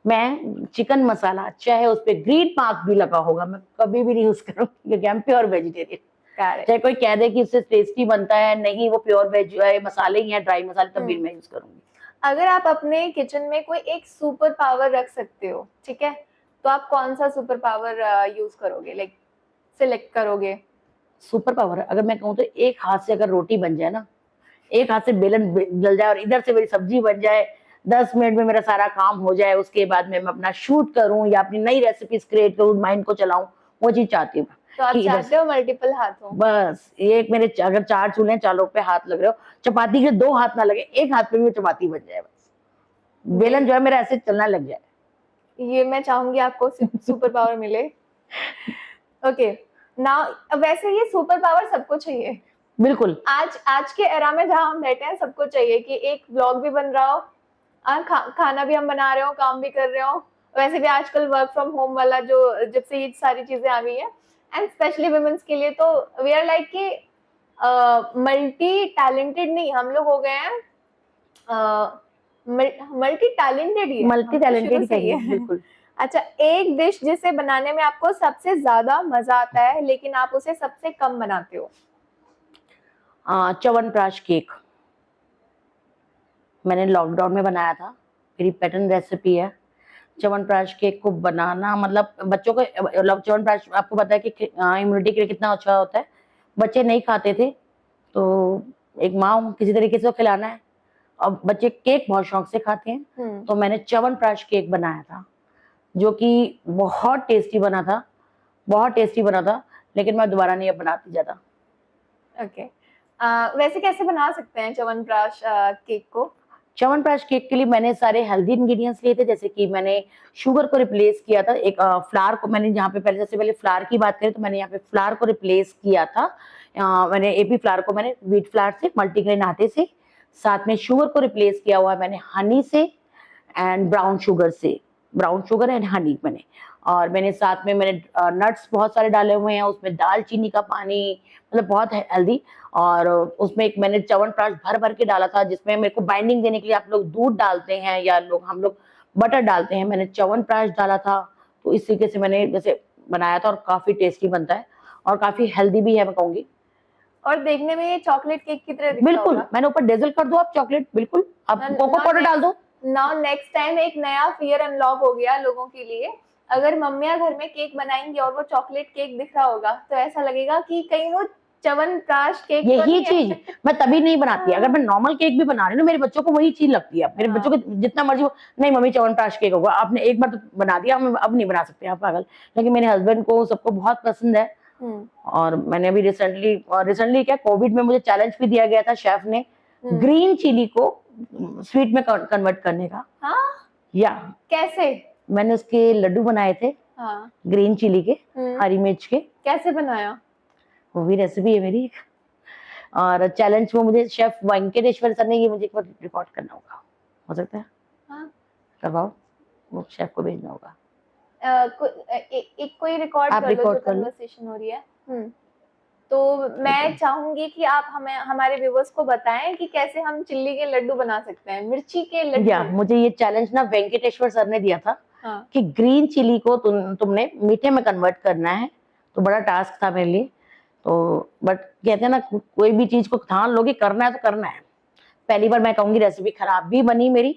मैं चिकन मसाला, चाहे उस पे ग्रीन मार्क भी लगा होगा, मैं कभी भी नहीं यूज करूंगी, क्योंकि हम प्योर वेजिटेरियन। चाहे कोई कह दे कि इससे टेस्टी बनता है, नहीं, वो प्योर वेज मसाले ही हैं, ड्राई मसाले, तब भी मैं यूज करूंगी। अगर आप अपने किचन में कोई एक सुपर पावर रख सकते हो, ठीक है, तो आप कौन सा सुपर पावर यूज करोगे, लाइक सिलेक्ट करोगे? सुपर पावर, अगर मैं कहूँ तो एक हाथ से अगर रोटी बन जाए ना, एक हाथ से बेलन जल जाए और इधर से मेरी सब्जी बन जाए, 10 मिनट में मेरा सारा काम हो जाए, उसके बाद में मैं अपना शूट करूं या अपनी नई रेसिपीज क्रिएट करूं, माइंड को चलाऊं, वो चीज चाहती हूँ। तो आप चाहते हो मल्टीपल हाथ हो? बस एक मेरे अगर 4 चूल्हे, 4 पे हाथ लग रहे हो, चपाती के 2 हाथ ना लगे, एक हाथ पे भी चपाती बन जाए, बस बेलन जो है मेरा ऐसे चलना लग जाए। ये मैं चाहूंगी आपको सुपर पावर मिले। ओके, नाउ वैसे ये सुपर पावर सबको चाहिए, बिल्कुल। आज के एरा में जहाँ हम बैठे हैं, सबको चाहिए कि एक व्लॉग भी बन रहा हो, खाना भी हम बना रहे हो, काम भी कर रहे हो। वैसे भी आजकल वर्क फ्रॉम होम वाला जो, जब से ये सारी चीजें आ गई है, एंड स्पेशली वुमेन्स के लिए, तो वी आर लाइक कि मल्टी टैलेंटेड नहीं, हम लोग हो गए हैं मल्टी टैलेंटेड ही है, बिल्कुल। अच्छा, एक डिश जिसे बनाने में आपको सबसे ज्यादा मजा आता है लेकिन आप उसे सबसे कम बनाते हो? च्यवनप्राश केक मैंने लॉकडाउन में बनाया था, मेरी पैटर्न रेसिपी है। च्यवनप्राश केक को बनाना मतलब बच्चों को, च्यवनप्राश आपको पता है कि इम्यूनिटी के लिए कितना अच्छा होता है, बच्चे नहीं खाते थे, तो एक माँ किसी तरीके से तो खिलाना है। अब बच्चे केक बहुत शौक से खाते हैं, तो मैंने च्यवनप्राश केक बनाया था, जो कि बहुत टेस्टी बना था, बहुत टेस्टी बना था, लेकिन मैं दोबारा नहीं अब बनाती ज़्यादा। ओके। वैसे कैसे बना सकते हैं च्यवनप्राश केक को? च्यवनप्राश केक के लिए मैंने सारे हेल्दी इंग्रेडिएंट्स लिए थे, जैसे कि मैंने शुगर को रिप्लेस किया था, एक फ्लावर को मैंने यहाँ पे पहले, जैसे पहले फ्लावर की बात करें तो मैंने यहाँ पे फ्लावर को रिप्लेस किया था। मैंने एपी फ्लावर को मैंने व्हीट फ्लावर से, मल्टीग्रेन आटे से, साथ में शुगर को रिप्लेस किया हुआ है मैंने हनी से एंड ब्राउन शुगर से, ब्राउन शुगर एंड हनी मैंने। और मैंने साथ में मैंने नट्स बहुत सारे डाले हुए हैं उसमें, दालचीनी का पानी, मतलब बहुत हेल्दी। और उसमें एक मैंने च्यवनप्राश भर भर के डाला था, जिसमें मेरे को बाइंडिंग देने के लिए आप लोग दूध डालते हैं या हम लोग बटर डालते हैं, मैंने च्यवनप्राश डाला था। तो इस तरीके से मैंने जैसे बनाया था, और काफी टेस्टी बनता है और काफी हेल्दी भी है मैं कहूंगी। और देखने में ये चॉकलेट केक की तरह दिखता बिल्कुल, होगा। मैंने ऊपर डेजल कर दो आप चॉकलेट, बिल्कुल आप कोको पाउडर डाल दो। नाउ नेक्स्ट टाइम एक नया फियर अनलॉक हो गया लोगों के लिए। अगर मम्मियां घर में केक बनाएंगी और वो चॉकलेट केक दिख रहा होगा तो ऐसा लगेगा कि कहीं वो च्यवनप्राश केक तो यही नहीं है। चीज मैं तभी नहीं बनाती। अगर मैं नॉर्मल केक भी बना रही हूँ ना, मेरे बच्चों को वही चीज लगती है। मेरे बच्चों को जितना मर्जी हो, नहीं मम्मी च्यवनप्राश केक होगा, आपने एक बार तो बना दिया, हम अब नहीं बना सकते, आप पागल। लेकिन मेरे हस्बैंड को सबको बहुत पसंद है। और मैंने अभी रिसेंटली क्या, कोविड में मुझे चैलेंज भी दिया गया था शेफ ने, ग्रीन चिली को स्वीट में कन्वर्ट करने का। या कैसे? मैंने उसके लड्डू बनाए थे, ग्रीन चिली के, हरी मिर्च के। कैसे बनाया? वो भी रेसिपी है मेरी। और चैलेंज वो मुझे शेफ वेंकटेश्वर सर ने, ये मुझे एक बार रिकॉर्ड करना होगा, हो सकता है करवाओ, वो शेफ को भेजना होगा। एक कोई रिकॉर्ड आप कर लो जो रिकॉर्ड कर लो। कन्वर्सेशन हो रही है। तो मैं चाहूंगी कि आप हमें, हमारे व्यूवर्स को बताएं कि कैसे हम चिल्ली के लड्डू बना सकते हैं, मिर्ची के लड्डू। या मुझे ये चैलेंज ना वेंकटेश्वर सर ने दिया था, कि ग्रीन चिली को तुमने मीठे में कन्वर्ट करना है। तो बड़ा टास्क था मेरे लिए। तो बट कहते हैं ना, कोई भी चीज को ठान लोगे करना है तो करना है। पहली बार मैं कहूंगी रेसिपी खराब भी बनी मेरी,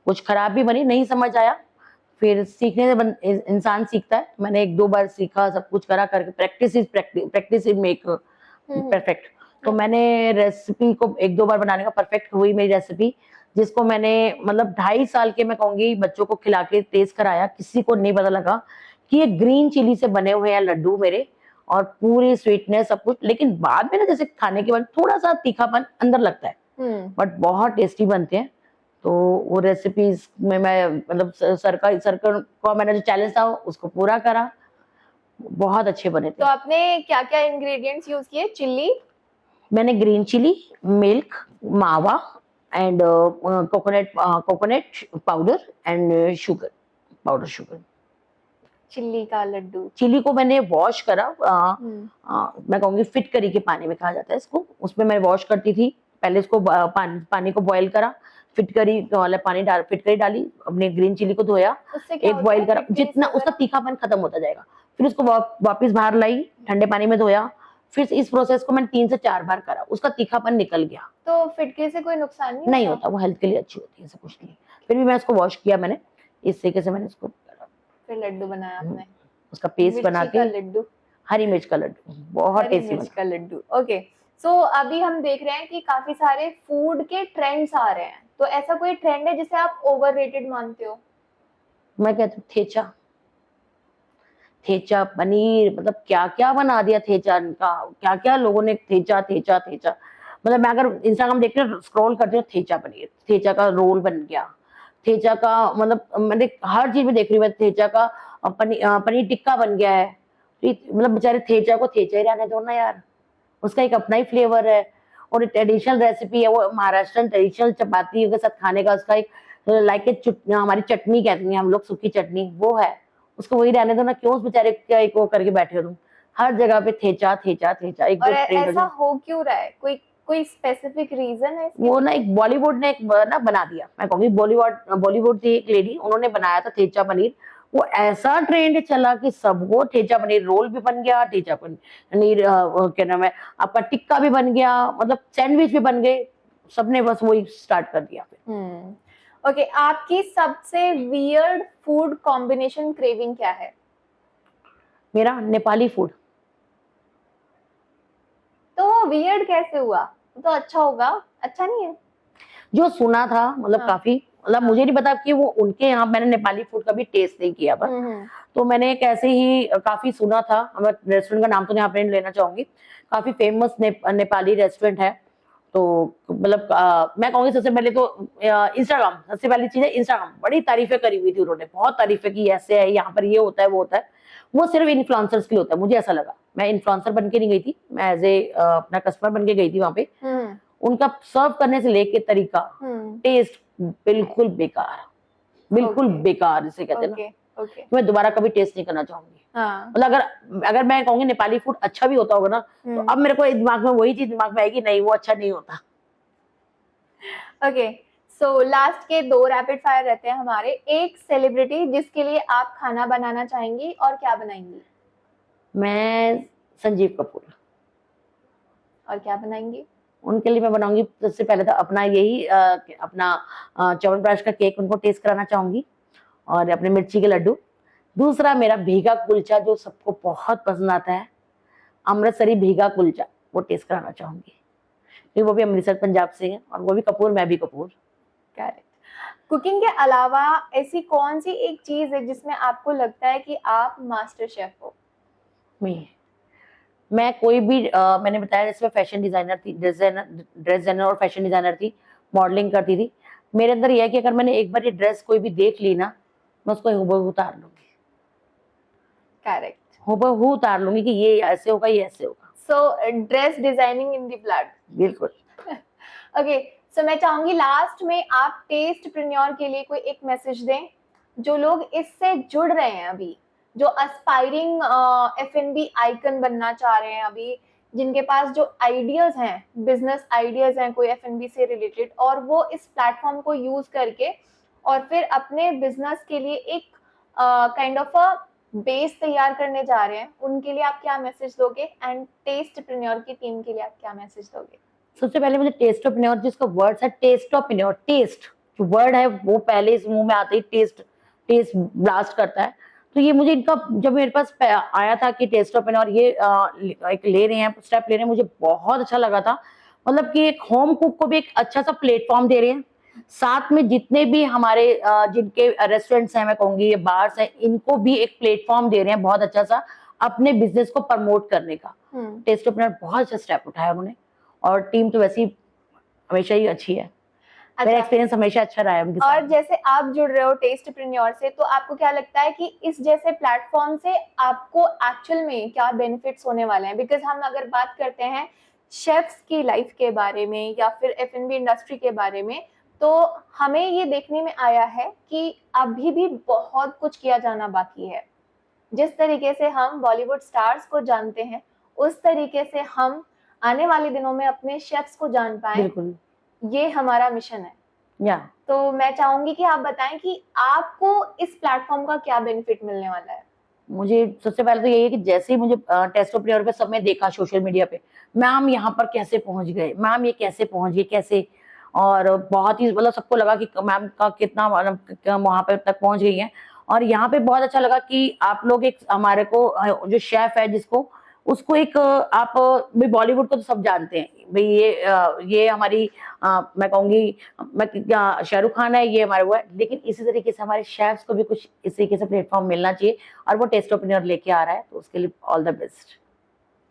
कुछ खराब भी बनी, नहीं समझ आया। फिर सीखने से इंसान सीखता है। मैंने एक दो बार सीखा, सब कुछ करा करके, प्रैक्टिस इज मेक परफेक्ट। तो मैंने रेसिपी को एक दो बार बनाने का परफेक्ट हुई मेरी रेसिपी, जिसको मैंने मतलब 2.5 साल के मैं कहूंगी बच्चों को खिला के टेस्ट कराया, किसी को नहीं पता लगा कि ये ग्रीन चिली से बने हुए हैं लड्डू मेरे, और पूरी स्वीटनेस सब कुछ। लेकिन बाद में ना, जैसे खाने के बाद थोड़ा सा तीखापन अंदर लगता है, बट बहुत टेस्टी बनते हैं। तो वो रेसिपीज में मैं मतलब सर का मैंने जो चैलेंज था उसको पूरा करा, बहुत अच्छे बने थे। तो आपने क्या क्या इंग्रेडिएंट्स यूज किए? चिल्ली, मैंने ग्रीन चिली, मिल्क, मावा and coconut powder and sugar, powder sugar. Chilli का लड्डू, चिली को मैंने वॉश करा, मैं कहूंगी फिटकरी के पानी में कहा जाता है इसको, उसमें मैं वॉश करती थी। पहले इसको पानी को बॉईल करा, फिटकरी वाला पानी डाल, फिटकरी डाली, अपने ग्रीन चिली को धोया, एक बॉईल करा, जितना उसका तीखापन खत्म होता जाएगा। फिर उसको वापस बाहर लाई, ठंडे पानी में धोया। फिर इस प्रोसेस को मैंने 3 से 4 बार करा, उसका तीखापन निकल गया। तो फिटकरी से कोई नुकसान नहीं होता, वो हेल्थ के लिए अच्छी होती है, ऐसा कुछ नहीं। फिर भी मैं उसको वॉश किया मैंने, इस तरीके से मैंने उसको करा। फिर लड्डू बनाया आपने, उसका पेस्ट बना के, लड्डू, हरी मिर्च का लड्डू, बहुत टेस्टी मिर्च का लड्डू। ओके, सो अभी हम देख रहे हैं कि काफी सारे फूड के ट्रेंड्स आ रहे हैं, तो ऐसा कोई ट्रेंड है जिसे आप ओवररेटेड मानते हो? मैं कहती हूँ थेचा पनीर, मतलब क्या क्या बना दिया थेचा का, क्या क्या लोगों ने थेचा थेचा थेचा। मतलब मैं अगर इंस्टाग्राम देखती हूँ, स्क्रॉल करती हूँ, थेचा पनीर, थेचा का रोल बन गया, थेचा का मतलब मैंने हर चीज में देख रही हूँ, थेचा का पनीर टिक्का बन गया है। मतलब बेचारे थेचा को थेचा ही रहने दो ना यार, उसका एक अपना ही फ्लेवर है। और ट्रेडिशनल रेसिपी है वो, महाराष्ट्रन ट्रेडिशनल चपाती के साथ खाने का, उसका एक लाइक हमारी चटनी कहते हैं हम लोग, सूखी चटनी, वो है। उसको वही रहने दो ना, क्यों उस बेचारे क्या एक वो करके बैठे हो तुम। हर जगह पे थेचा थेचा थेचा, एक और ऐसा हो क्यों रहा है? कोई स्पेसिफिक रीजन है इसके? वो ना एक बॉलीवुड ने एक ना बना दिया, मैं कहूंगी बॉलीवुड थी एक लेडी, उन्होंने बनाया था थेचा पनीर। वो ऐसा ट्रेंड चला कि सबको थेचा पनीर रोल भी बन गया, थेचा पनीर क्या नाम है आपका, टिक्का भी बन गया, मतलब सैंडविच भी बन गए, सबने बस वही स्टार्ट कर दिया फिर। ओके, आपकी सबसे वियर्ड फूड कॉम्बिनेशन क्रेविंग क्या है? मेरा नेपाली फूड। वियर्ड कैसे हुआ? तो अच्छा होगा, अच्छा नहीं है? जो सुना था मतलब हाँ। काफी, मतलब मुझे नहीं पता कि वो उनके यहाँ, मैंने नेपाली फूड कभी टेस्ट नहीं किया था। तो मैंने एक ऐसे ही काफी सुना था, मैं रेस्टोरेंट का नाम तो यहाँ पे नहीं लेना चाहूंगी, काफी फेमस नेपाली रेस्टोरेंट है। तो मतलब मैं कहूंगी सबसे पहले तो इंस्टाग्राम, सबसे पहली चीज है इंस्टाग्राम, बड़ी तारीफें करी हुई थी उन्होंने, बहुत तारीफें की, ऐसे है यहाँ पर ये होता है वो होता है। वो सिर्फ इन्फ्लुएंसर्स के लिए होता है, मुझे ऐसा लगा। मैं इन्फ्लुएंसर बन के नहीं गई थी, मैं एज ए अपना कस्टमर बन के गई थी वहां पे। उनका सर्व करने से लेके तरीका, टेस्ट बिल्कुल बेकार, बिल्कुल ओके। बेकार जिसे कहते हैं ना। Okay okay. मैं दोबारा कभी टेस्ट नहीं करना चाहूंगी। हाँ। मतलब अगर मैं कहूंगी नेपाली फूड अच्छा भी होता होगा ना, तो अब मेरे को दिमाग में वही चीज दिमाग में आएगी, नहीं वो अच्छा नहीं होता। ओके, सो लास्ट के 2 रैपिड फायर रहते हैं हमारे। एक सेलिब्रिटी जिसके लिए आप खाना बनाना चाहेंगी और क्या बनाएंगी? मैं संजीव कपूर, और क्या बनाएंगी? उनके लिए मैं बनाऊंगी सबसे पहले तो अपना यही अपना च्यवनप्राश का केक उनको टेस्ट कराना चाहूंगी, और अपने मिर्ची के लड्डू। दूसरा मेरा भीगा कुलचा, जो सबको बहुत पसंद आता है, अमृतसरी भीगा कुलचा, वो टेस्ट कराना चाहूंगी, क्योंकि वो भी अमृतसर पंजाब से है, और वो भी कपूर, मैं भी कपूर। करेक्ट। कुकिंग के अलावा ऐसी कौन सी एक चीज है जिसमें आपको लगता है कि आप मास्टर शेफ हो? मैं कोई भी मैंने बताया इसमें फैशन डिजाइनर थी, ड्रेस डिजाइनर और फैशन डिजाइनर थी, मॉडलिंग करती थी। मेरे अंदर यह है कि अगर मैंने एक बार ये ड्रेस कोई भी देख ली ना, मैं उसको हूबहू उतार लूंगी। करेक्ट। हूबहू उतार लूंगी कि ये ऐसे होगा, ये ऐसे होगा। So dress designing in the blood. बिल्कुल। ओके, सो मैं चाहूंगी लास्ट में आप टेस्टप्रेन्योर के लिए कोई एक मैसेज दें, जो लोग इससे जुड़ रहे हैं अभी, जो एस्पायरिंग F&B आइकन बनना चाह रहे हैं अभी, जिनके पास जो आइडियाज हैं, बिजनेस आइडियाज हैं कोई F&B से रिलेटेड, और वो इस प्लेटफॉर्म को यूज करके और फिर अपने बिजनेस के लिए एक काइंड ऑफ अ बेस तैयार करने जा रहे हैं, उनके लिए आप क्या मैसेज दोगे? एंड टेस्टप्रेन्योर की टीम के लिए आप क्या मैसेज दोगे? सबसे पहले मुझे टेस्टप्रेन्योर, जिसका वर्ड है टेस्टप्रेन्योर, टेस्ट जो वर्ड है वो पहले इस मुंह में आते ही टेस्ट टेस्ट ब्लास्ट करता है। तो ये मुझे इनका जब मेरे पास आया था कि टेस्टप्रेन्योर ये एक ले रहे हैं, स्टेप ले रहे हैं, मुझे बहुत अच्छा लगा था। मतलब कि एक होम कुक को भी एक अच्छा सा प्लेटफॉर्म दे रहे हैं, साथ में जितने भी हमारे जिनके रेस्टोरेंट्स हैं, मैं कहूंगी ये बार्स हैं, इनको भी एक प्लेटफॉर्म दे रहे हैं बहुत अच्छा सा अपने बिजनेस को प्रमोट करने का। टेस्टप्रेन्योर बहुत अच्छा स्टेप उठाया उन्होंने, और टीम तो वैसे ही हमेशा ही अच्छी है। मेरा एक्सपीरियंस हमेशा अच्छा रहा है उनके साथ। और जैसे आप जुड़ रहे हो टेस्टप्रेन्योर से, तो आपको क्या लगता है कि इस जैसे प्लेटफॉर्म से आपको एक्चुअल में क्या बेनिफिट्स होने वाले हैं? बिकॉज हम अगर बात करते हैं शेफ्स की लाइफ के बारे में या फिर F&B इंडस्ट्री के बारे में, तो हमें ये देखने में आया है कि अभी भी बहुत कुछ किया जाना बाकी है। जिस तरीके से हम बॉलीवुड स्टार्स को जानते हैं, उस तरीके से हम आने वाले दिनों में अपने शेफ्स को जान पाए, बिल्कुल, ये हमारा मिशन है। या तो मैं चाहूंगी कि आप बताएं कि आपको इस प्लेटफॉर्म का क्या बेनिफिट मिलने वाला है? मुझे सबसे पहले तो यही है कि जैसे ही मुझे टेस्टप्रेन्योर पे सब में देखा सोशल मीडिया पे, मैम यहाँ पर कैसे पहुंच गए, मैम ये कैसे पहुंच गए, कैसे, और बहुत ही मतलब सबको लगा कि मैम का कितना मतलब वहां पे तक पहुंच गई है। और यहाँ पे बहुत अच्छा लगा कि आप लोग एक हमारे को जो शेफ है जिसको, उसको एक आप भी बॉलीवुड को तो सब जानते हैं भाई, ये हमारी मैं कहूंगी शाहरुख खान है, ये हमारे वो है, लेकिन इसी तरीके से हमारे शेफ्स को भी कुछ इस तरीके से प्लेटफॉर्म मिलना चाहिए, और वो टेस्टप्रेन्योर लेके आ रहा है, तो उसके लिए all the best.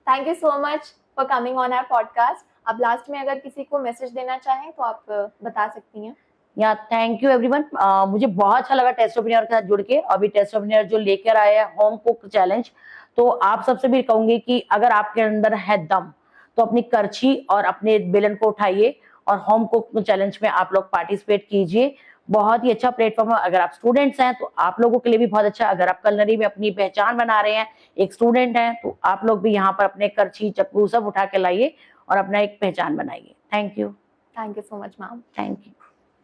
Thank you so much for coming on our podcast. अब लास्ट में अगर किसी को मैसेज देना चाहें तो आप बता सकती हैं। या थैंक यू एवरीवन, मुझे बहुत अच्छा लगा टेस्टप्रेन्योर के साथ जुड़ के। अभी टेस्टप्रेन्योर जो लेकर आए हैं होम कुक चैलेंज, तो आप सबसे भी कहूंगी कि अगर आपके अंदर है दम, तो अपनी करछी और अपने बेलन को उठाइए और होम कुक चैलेंज में आप लोग पार्टिसिपेट कीजिए। बहुत ही अच्छा प्लेटफॉर्म है। अगर आप स्टूडेंट्स हैं तो आप लोगों के लिए भी बहुत अच्छा, अगर आप कलनरी में अपनी पहचान बना रहे हैं, एक स्टूडेंट हैं, तो आप लोग भी यहाँ पर अपने करछी चक्कू सब उठा के लाइए और अपना एक पहचान बनाइए। Thank you so much ma'am. Thank you.